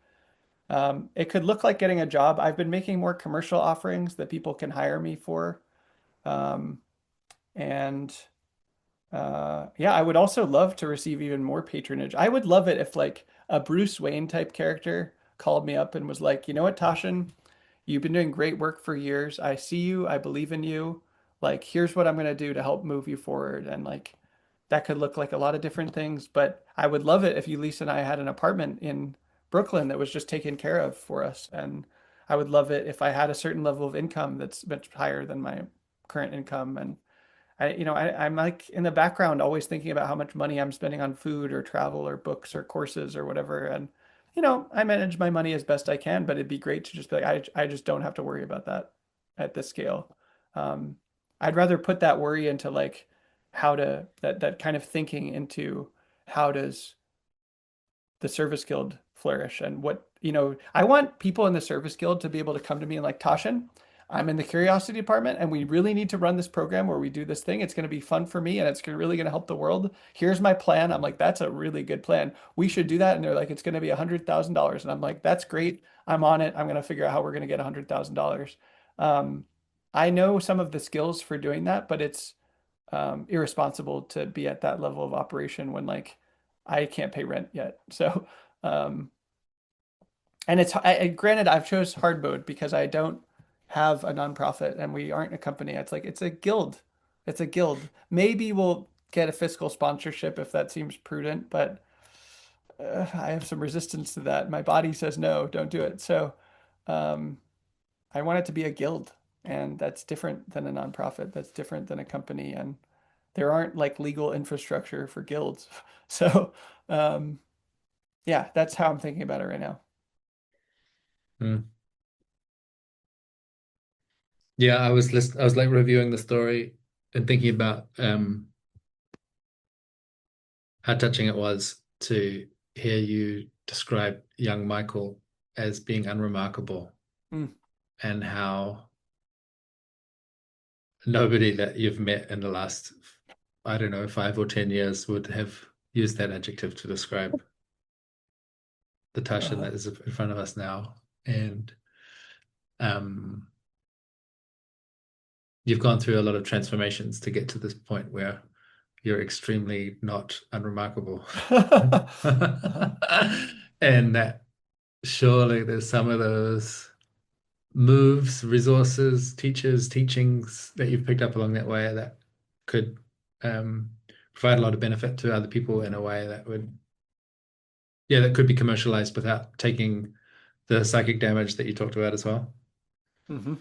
It could look like getting a job. I've been making more commercial offerings that people can hire me for. Um, and yeah, I would also love to receive even more patronage. I would love it if like a Bruce Wayne type character called me up and was like, you know what, Tasshin, you've been doing great work for years. I see you. I believe in you. Like, here's what I'm going to do to help move you forward. And like, that could look like a lot of different things. But I would love it if you, Lisa, and I had an apartment in Brooklyn that was just taken care of for us. And I would love it if I had a certain level of income that's much higher than my current income. And I'm like in the background always thinking about how much money I'm spending on food or travel or books or courses or whatever. And, I manage my money as best I can, but it'd be great to just be like, I just don't have to worry about that at this scale. Um, I'd rather put that worry into like that kind of thinking into how does the service guild flourish and I want people in the service guild to be able to come to me and like, Tasshin, I'm in the curiosity department and we really need to run this program where we do this thing. It's going to be fun for me and it's really going to help the world. Here's my plan. I'm like, that's a really good plan. We should do that. And they're like, it's going to be $100,000. And I'm like, that's great. I'm on it. I'm going to figure out how we're going to get $100,000. Um, I know some of the skills for doing that, but it's irresponsible to be at that level of operation when like I can't pay rent yet. So, um, and granted I've chose hard mode because I don't have a nonprofit and we aren't a company. It's a guild. It's a guild. Maybe we'll get a fiscal sponsorship if that seems prudent, but I have some resistance to that. My body says no, don't do it. So, um, I want it to be a guild, and that's different than a nonprofit. That's different than a company, and there aren't like legal infrastructure for guilds. So, um, yeah, that's how I'm thinking about it right now. Mm. Yeah, I was like reviewing the story and thinking about how touching it was to hear you describe young Michael as being unremarkable Mm, and how nobody that you've met in the last, I don't know, 5 or 10 years would have used that adjective to describe the Tasshin Uh, that is in front of us now. And um, you've gone through a lot of transformations to get to this point where you're extremely not unremarkable. uh-huh. And that surely there's some of those moves, resources, teachers, teachings that you've picked up along that way that could um, provide a lot of benefit to other people in a way that would, yeah, that could be commercialized without taking the psychic damage that you talked about as well. Hmm.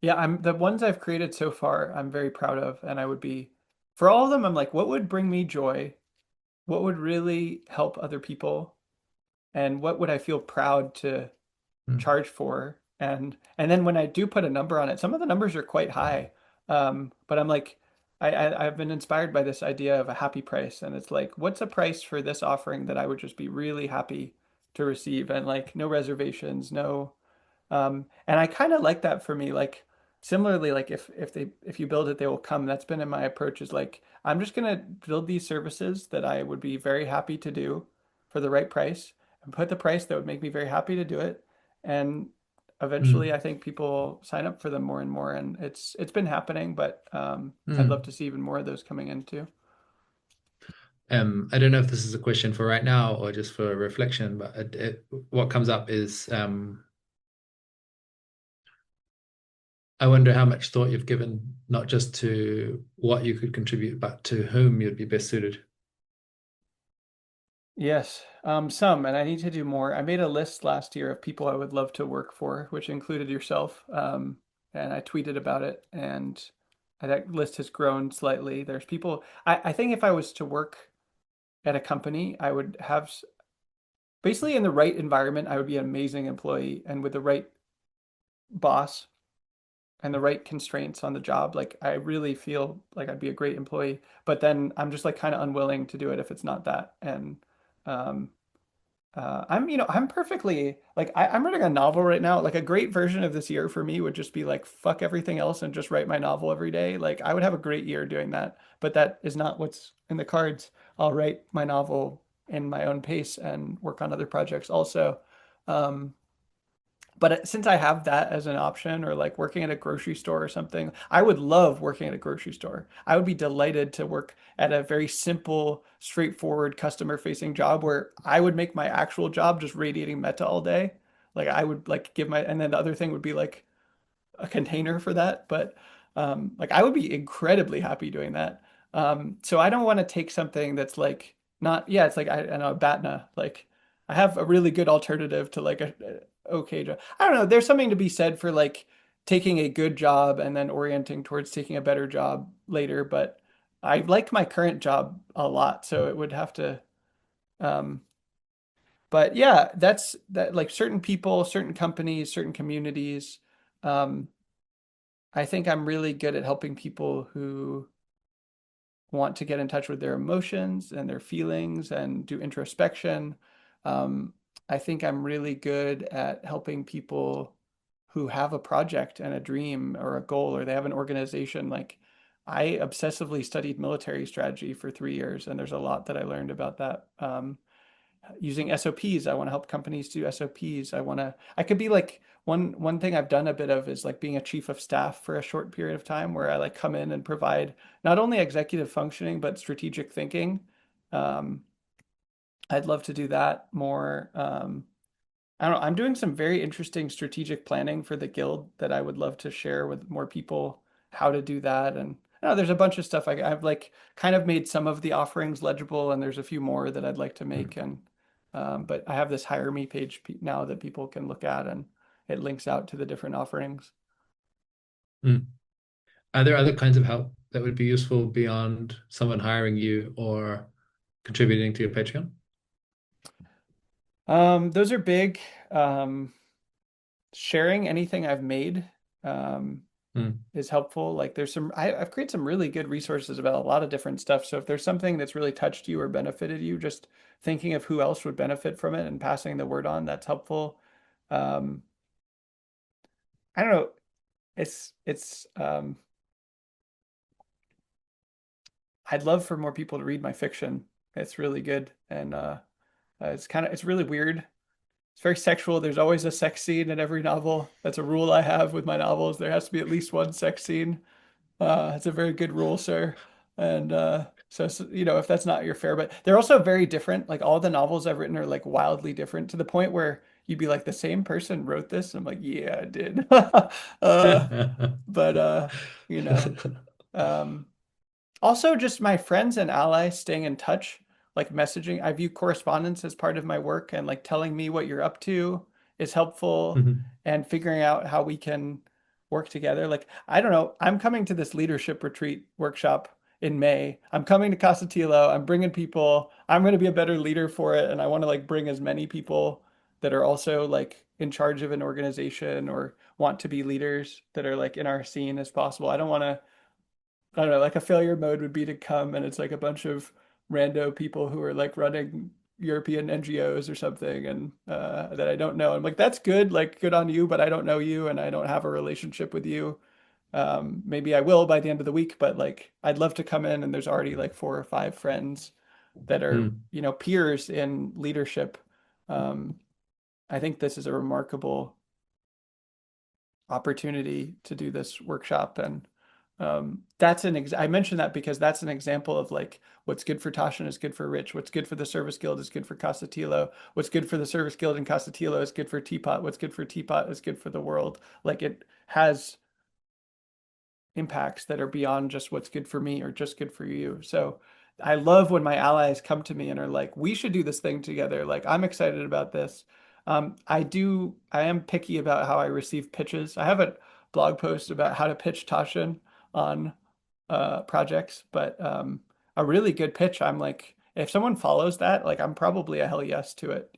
Yeah, I'm the ones I've created so far, I'm very proud of, and I would be for all of them, I'm like, what would bring me joy? What would really help other people? And what would I feel proud to Mm, charge for? And then when I do put a number on it, some of the numbers are quite high. But I'm like, I've been inspired by this idea of a happy price, and it's like, what's a price for this offering that I would just be really happy to receive, and like no reservations, no and I kind of like that for me. Like similarly, like if you build it, they will come. That's been in my approach is like I'm just gonna build these services that I would be very happy to do for the right price and put the price that would make me very happy to do it. And eventually mm, I think people sign up for them more and more. And it's been happening, but I'd love mm. to see even more of those coming in too. I don't know if this is a question for right now or just for reflection, but what comes up is I wonder how much thought you've given not just to what you could contribute, but to whom you'd be best suited. Yes, some, and I need to do more. I made a list last year of people I would love to work for, which included yourself. And I tweeted about it, and that list has grown slightly. There's people, I think if I was to work at a company, I would have basically in the right environment, I would be an amazing employee, and with the right boss and the right constraints on the job, like I really feel like I'd be a great employee. But then I'm just like kind of unwilling to do it if it's not that. And um, I'm perfectly like I'm writing a novel right now. Like a great version of this year for me would just be like fuck everything else and just write my novel every day. Like I would have a great year doing that, but that is not what's in the cards. I'll write my novel in my own pace and work on other projects also. Um, but since I have that as an option, or like working at a grocery store or something, I would love working at a grocery store. I would be delighted to work at a very simple, straightforward, customer-facing job where I would make my actual job just radiating meta all day. Like I would like give my, and then the other thing would be like a container for that, but like I would be incredibly happy doing that. So I don't want to take something that's like not, yeah, it's like I know BATNA. Like I have a really good alternative to like a okay job. I don't know. There's something to be said for like taking a good job and then orienting towards taking a better job later. But I like my current job a lot, so it would have to. Um, but yeah, that's that. Like certain people, certain companies, certain communities. Um, I think I'm really good at helping people who want to get in touch with their emotions and their feelings and do introspection. Um, I think I'm really good at helping people who have a project and a dream or a goal, or they have an organization. Like I obsessively studied military strategy for 3 years, and there's a lot that I learned about that. Using SOPs. I want to help companies do SOPs. I could be like one thing I've done a bit of is like being a chief of staff for a short period of time where I like come in and provide not only executive functioning but strategic thinking. Um, I'd love to do that more. I don't know. I'm doing some very interesting strategic planning for the guild that I would love to share with more people how to do that. And I don't know, there's a bunch of stuff I've like kind of made some of the offerings legible, and there's a few more that I'd like to make. And but I have this hire me page now that people can look at, and it links out to the different offerings. Mm. Are there other kinds of help that would be useful beyond someone hiring you or contributing to your Patreon? Those are big. Um, Sharing anything I've made. Um, Mm, is helpful. Like there's I've created some really good resources about a lot of different stuff. So if there's something that's really touched you or benefited you, just thinking of who else would benefit from it and passing the word on, that's helpful. Um, I don't know. It's I'd love for more people to read my fiction. It's really good, and it's really weird. It's very sexual. There's always a sex scene in every novel. That's a rule I have with my novels. There has to be at least one sex scene. It's a very good rule, sir. And so, if that's not your fare, but they're also very different. Like all the novels I've written are like wildly different to the point where you'd be like, the same person wrote this. I'm like, yeah, I did. But you know, um, also, just my friends and allies staying in touch, like messaging. I view correspondence as part of my work, and like telling me what you're up to is helpful, Mhm. and figuring out how we can work together. Like, I don't know, I'm coming to this leadership retreat workshop in May. I'm coming to Casa Tilo. I'm bringing people. I'm going to be a better leader for it, and I want to like bring as many people that are also like in charge of an organization or want to be leaders that are like in our scene as possible. I don't know, like a failure mode would be to come and it's like a bunch of rando people who are like running European NGOs or something and that I don't know. I'm like, that's good, like good on you, but I don't know you and I don't have a relationship with you. Maybe I will by the end of the week, but like I'd love to come in and there's already like 4 or 5 friends that are, Mm. peers in leadership. Um, I think this is a remarkable opportunity to do this workshop and I mentioned that because that's an example of like what's good for Tasshin is good for Rich, what's good for the Service Guild is good for Casa Tilo, what's good for the Service Guild and Casa Tilo is good for Teapot, what's good for Teapot is good for the world. Like it has impacts that are beyond just what's good for me or just good for you. So I love when my allies come to me and are like, we should do this thing together. Like, I'm excited about this. I am picky about how I receive pitches. I have a blog post about how to pitch Tasshin on projects, but a really good pitch, I'm like, if someone follows that, like, I'm probably a hell yes to it.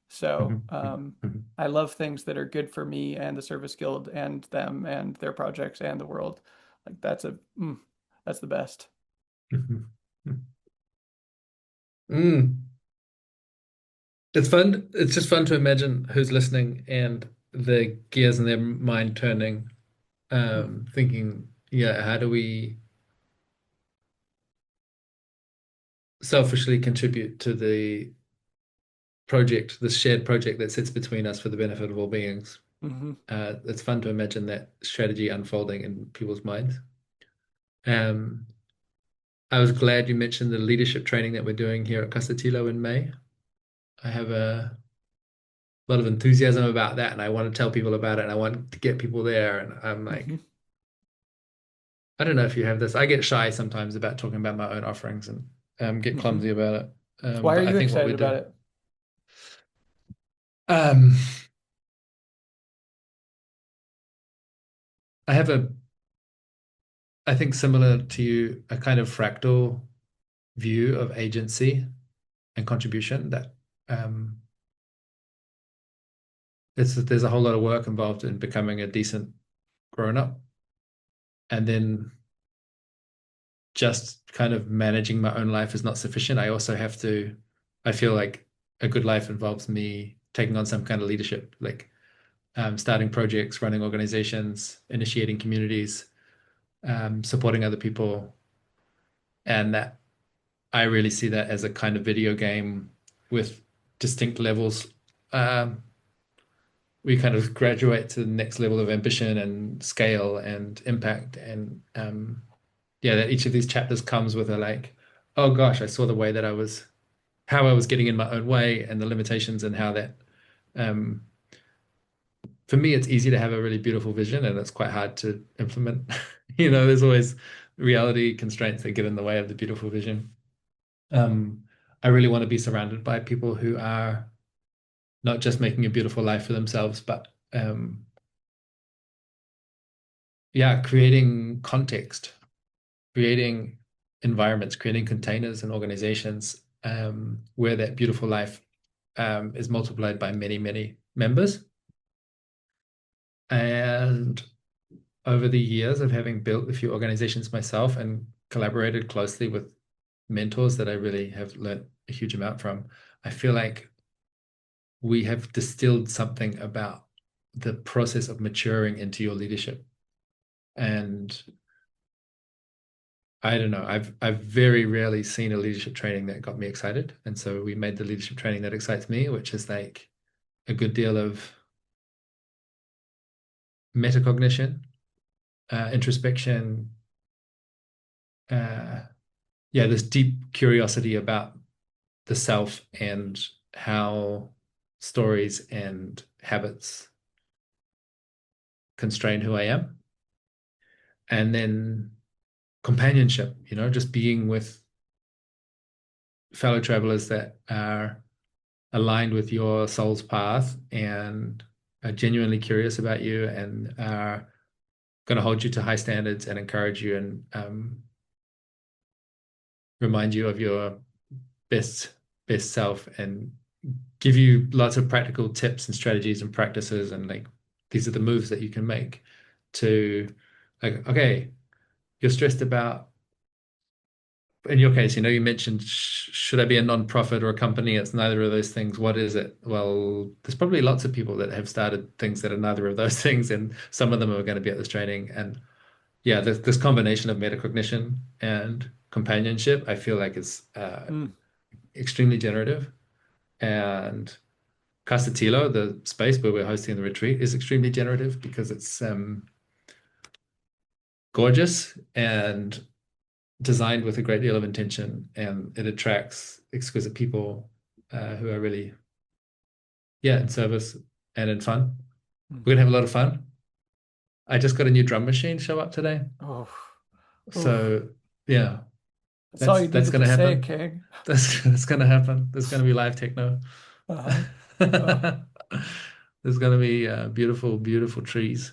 So Mhm. Mhm. I love things that are good for me and the Service Guild and them and their projects and the world. Like that's the best. Mhm. Mhm. Mm. It's fun. It's just fun to imagine who's listening and the gears in their mind turning, Mm, thinking, yeah, how do we selfishly contribute to the project, the shared project that sits between us for the benefit of all beings? hmm It's fun to imagine that strategy unfolding in people's minds. Um, I was glad you mentioned the leadership training that we're doing here at Casa Tilo in May. I have a lot of enthusiasm about that, and I want to tell people about it, and I want to get people there. And I'm hmm like, I don't know if you have this. I get shy sometimes about talking about my own offerings and get hmm clumsy about it. Why are But I you think what excited we about do, it? um, I have I think similar to you, a kind of fractal view of agency and contribution that um, there's a whole lot of work involved in becoming a decent grown up, and then just kind of managing my own life is not sufficient. I also have to, I feel like a good life involves me taking on some kind of leadership, like starting projects, running organizations, initiating communities, supporting other people. And that I really see that as a kind of video game with distinct levels. Um, we kind of graduate to the next level of ambition and scale and impact. And yeah, that each of these chapters comes with a like, oh gosh, I saw the way that how I was getting in my own way and the limitations and how that, um, for me, it's easy to have a really beautiful vision and it's quite hard to implement. There's always reality constraints that get in the way of the beautiful vision. Um, I really want to be surrounded by people who are not just making a beautiful life for themselves, but yeah, creating context, creating environments, creating containers and organizations where that beautiful life is multiplied by many, many members. And over the years of having built a few organizations myself and collaborated closely with mentors that I really have learned a huge amount from, I feel like we have distilled something about the process of maturing into your leadership. And I don't know. I've very rarely seen a leadership training that got me excited. And so we made the leadership training that excites me, which is like a good deal of metacognition, introspection, uh, yeah, this deep curiosity about the self and how stories and habits constrain who I am. And then companionship, just being with fellow travelers that are aligned with your soul's path and are genuinely curious about you and are going to hold you to high standards and encourage you and remind you of your best best self and give you lots of practical tips and strategies and practices and like these are the moves that you can make to like okay, you're stressed about in your case, you mentioned should I be a non-profit or a company? It's neither of those things. What is it? Well, there's probably lots of people that have started things that are neither of those things, and some of them are going to be at this training. And yeah, this combination of metacognition and companionship, I feel like is Mm, extremely generative. And Casa Tilo, the space where we're hosting the retreat, is extremely generative because it's gorgeous and designed with a great deal of intention, and it attracts exquisite people who are really, yeah, in service and in fun. mm. We're gonna have a lot of fun. I just got a new drum machine show up today, Oh, oh, so yeah, that's all that's you that's needed to gonna say, happen. King. That's gonna happen. There's gonna be live techno. Uh-huh. Oh, There's gonna be beautiful, beautiful trees,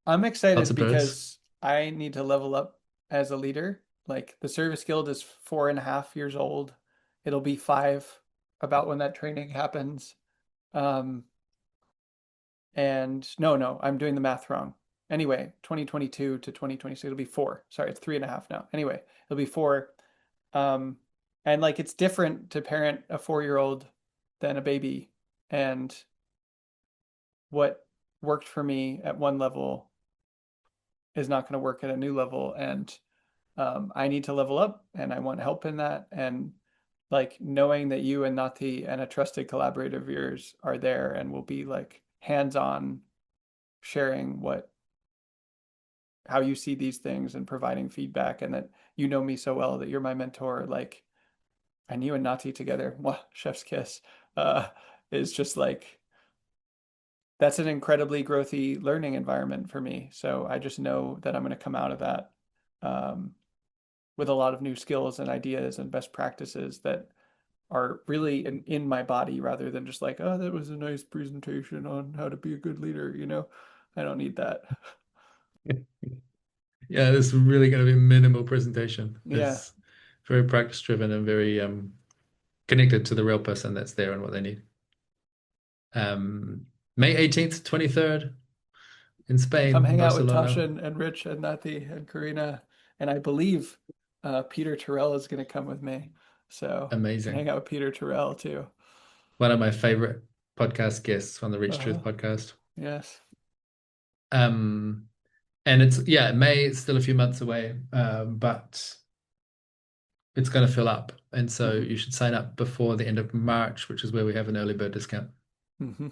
I'm lots excited of birds. because I need to level up as a leader. Like the Service Guild is 4.5 years old. It'll be 5 about when that training happens. Um, and no, I'm doing the math wrong. Anyway, 2022 to 2026, it'll be 4. Sorry, it's 3.5 now. Anyway, it'll be 4. Um, and like it's different to parent a 4-year-old than a baby. And what worked for me at one level is not going to work at a new level. And I need to level up and I want help in that. And like knowing that you and Nati and a trusted collaborator of yours are there and will be like hands on sharing how you see these things and providing feedback and that you know me so well that you're my mentor. Like, and you and Nati together, mwah, chef's kiss, uh, is just like, that's an incredibly growthy learning environment for me. So I just know that I'm going to come out of that um, with a lot of new skills and ideas and best practices that are really in my body rather than just like, oh, that was a nice presentation on how to be a good leader. I don't need that. Yeah, it's really going to be a minimal presentation. Yeah. It's very practice driven and very connected to the real person that's there and what they need. Um, May 18th, 23rd in Come Spain, hang out with Barcelona. Tashin and Rich and Nati and Karina. And I believe Peter Terrell is going to come with me. So you can hang Amazing. out with Peter Terrell too. One of my favorite podcast guests on the Reach Truth Uh-huh. podcast. Yes. Um, and yeah, May, it's still a few months away, but it's going to fill up. And so Hmm. you should sign up before the end of March, which is where we have an early bird discount. Hmm.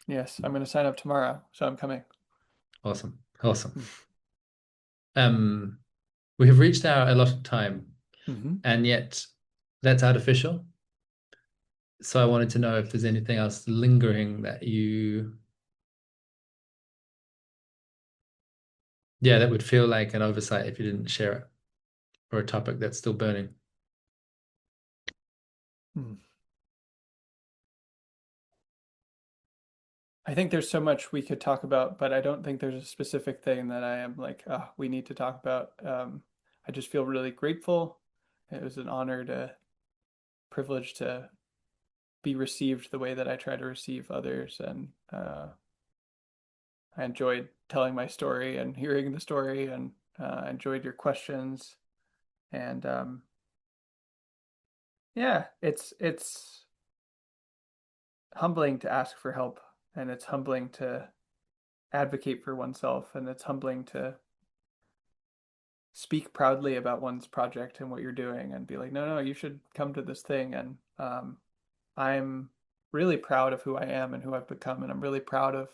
Yes. I'm going to sign up tomorrow. So I'm coming. Awesome. Awesome. Mm. Um, we have reached our allotted time, Hmm. and yet that's artificial. So I wanted to know if there's anything else lingering that yeah, that would feel like an oversight if you didn't share it, or a topic that's still burning. Mm. I think there's so much we could talk about, but I don't think there's a specific thing that I am like, oh, we need to talk about. I just feel really grateful. It was an honor to privilege to be received the way that I try to receive others. And I enjoyed telling my story and hearing the story, and I enjoyed your questions. And yeah, it's humbling to ask for help, and it's humbling to advocate for oneself, and it's humbling to speak proudly about one's project and what you're doing and be like, no, no, you should come to this thing. And I'm really proud of who I am and who I've become. And I'm really proud of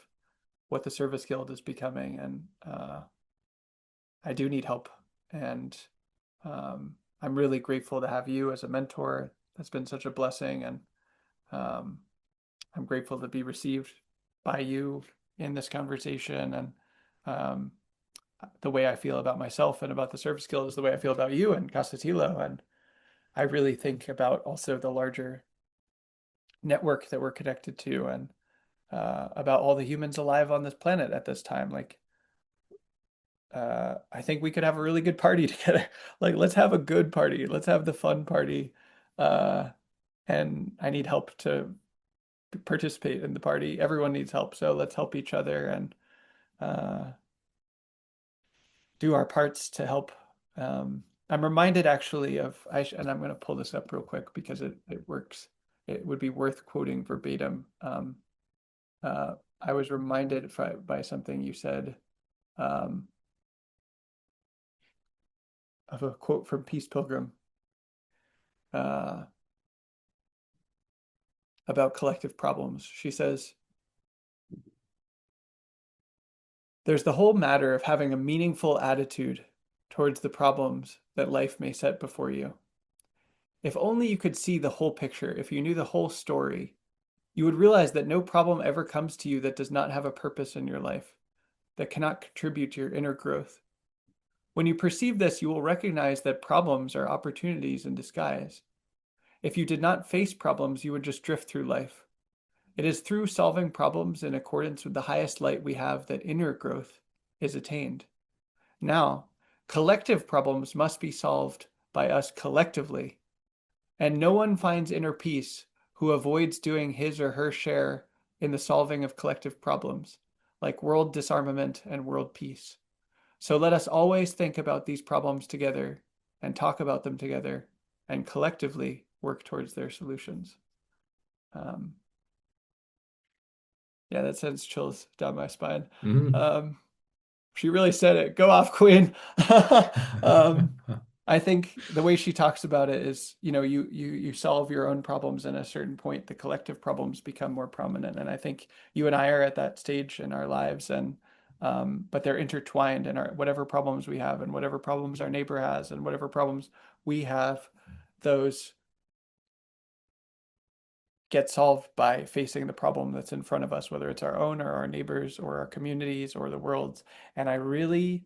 what the Service Guild is becoming. And I do need help. And I'm really grateful to have you as a mentor. That's been such a blessing. And um, I'm grateful to be received by you in this conversation. And um, the way I feel about myself and about the Service Guild is the way I feel about you and Casa Tilo. And I really think about also the larger network that we're connected to, and about all the humans alive on this planet at this time. Like, I think we could have a really good party together. Like, let's have a good party. Let's have the fun party. Uh, and I need help to participate in the party. Everyone needs help, so let's help each other and uh, do our parts to help. I'm reminded actually of, and I'm going to pull this up real quick because it works. It would be worth quoting verbatim. I was reminded by something you said, um, of a quote from Peace Pilgrim, uh, about collective problems. She says, there's the whole matter of having a meaningful attitude towards the problems that life may set before you. If only you could see the whole picture, if you knew the whole story, you would realize that no problem ever comes to you that does not have a purpose in your life, that cannot contribute to your inner growth. When you perceive this, you will recognize that problems are opportunities in disguise. If you did not face problems, you would just drift through life. It is through solving problems in accordance with the highest light we have that inner growth is attained. Now, collective problems must be solved by us collectively, and no one finds inner peace who avoids doing his or her share in the solving of collective problems, like world disarmament and world peace. So let us always think about these problems together and talk about them together and collectively work towards their solutions. Um, yeah, that sends chills down my spine. Mm. Um, she really said it. Go off, Queen. um, I think the way she talks about it is, you solve your own problems, and at a certain point, the collective problems become more prominent. And I think you and I are at that stage in our lives, and but they're intertwined in our whatever problems we have, and whatever problems our neighbor has, and whatever problems we have, those get solved by facing the problem that's in front of us, whether it's our own or our neighbors or our communities or the world's. And I really,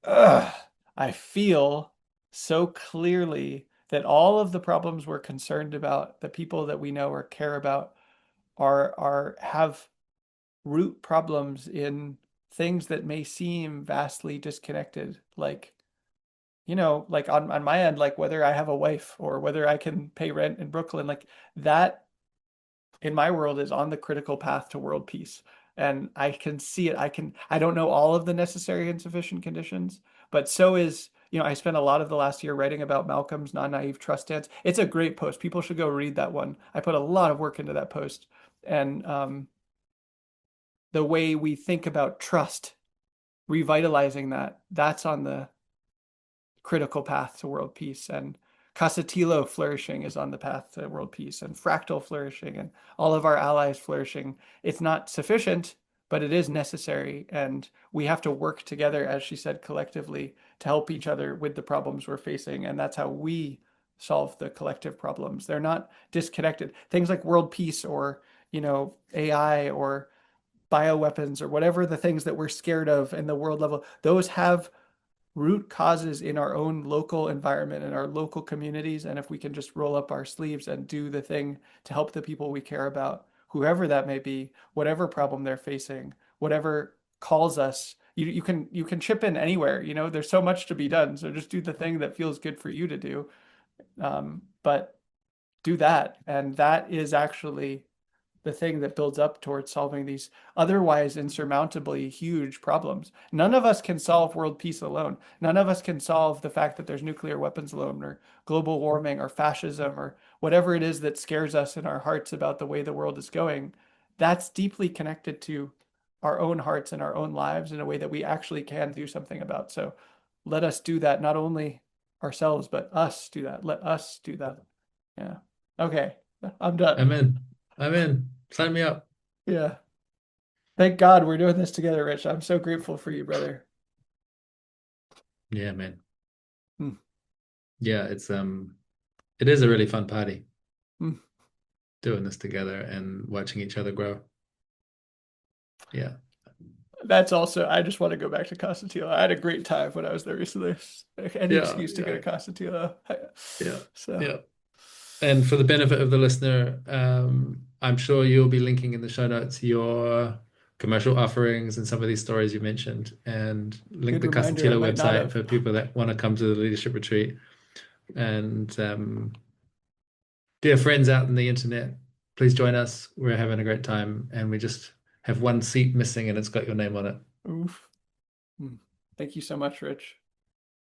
I feel so clearly that all of the problems we're concerned about, the people that we know or care about, are have root problems in things that may seem vastly disconnected. Like, like on my end, like whether I have a wife or whether I can pay rent in Brooklyn, like that in my world is on the critical path to world peace. And I can see it. I don't know all of the necessary and sufficient conditions, but so is, I spent a lot of the last year writing about Malcolm's non-naive trust dance. It's a great post. People should go read that one. I put a lot of work into that post. And the way we think about trust, revitalizing that's on the critical path to world peace. And Casa Tilo flourishing is on the path to world peace, and fractal flourishing, and all of our allies flourishing. It's not sufficient, but it is necessary. And we have to work together, as she said, collectively to help each other with the problems we're facing. And that's how we solve the collective problems. They're not disconnected. Things like world peace or, AI or bioweapons or whatever the things that we're scared of in the world level, those have root causes in our own local environment and our local communities. And if we can just roll up our sleeves and do the thing to help the people we care about, whoever that may be, whatever problem they're facing, whatever calls us, you can chip in anywhere. There's so much to be done. So just do the thing that feels good for you to do. But do that. And that is actually the thing that builds up towards solving these otherwise insurmountably huge problems. None of us can solve world peace alone. None of us can solve the fact that there's nuclear weapons alone, or global warming, or fascism, or whatever it is that scares us in our hearts about the way the world is going. That's deeply connected to our own hearts and our own lives in a way that we actually can do something about. So let us do that, not only ourselves, but us do that. Let us do that. Yeah. Okay. I'm done. I'm in. I'm in. Sign me up. Yeah. Thank God we're doing this together, Rich. I'm so grateful for you, brother. Yeah, man. Mm, Yeah, it is a really fun party mm. doing this together and watching each other grow. Yeah. That's also, I just want to go back to Casa Tilo. I had a great time when I was there recently. Any Yeah, excuse to go to yeah, Casa Tilo. yeah, So yeah. And for the benefit of the listener, I'm sure you'll be linking in the show notes your commercial offerings and some of these stories you mentioned, and link good the Casa reminder. I Tilo might not website have. for people that want to come to the leadership retreat. And dear friends out in the internet, please join us. We're having a great time, and we just have one seat missing, and it's got your name on it. Oof. Mm. Thank you so much, Rich.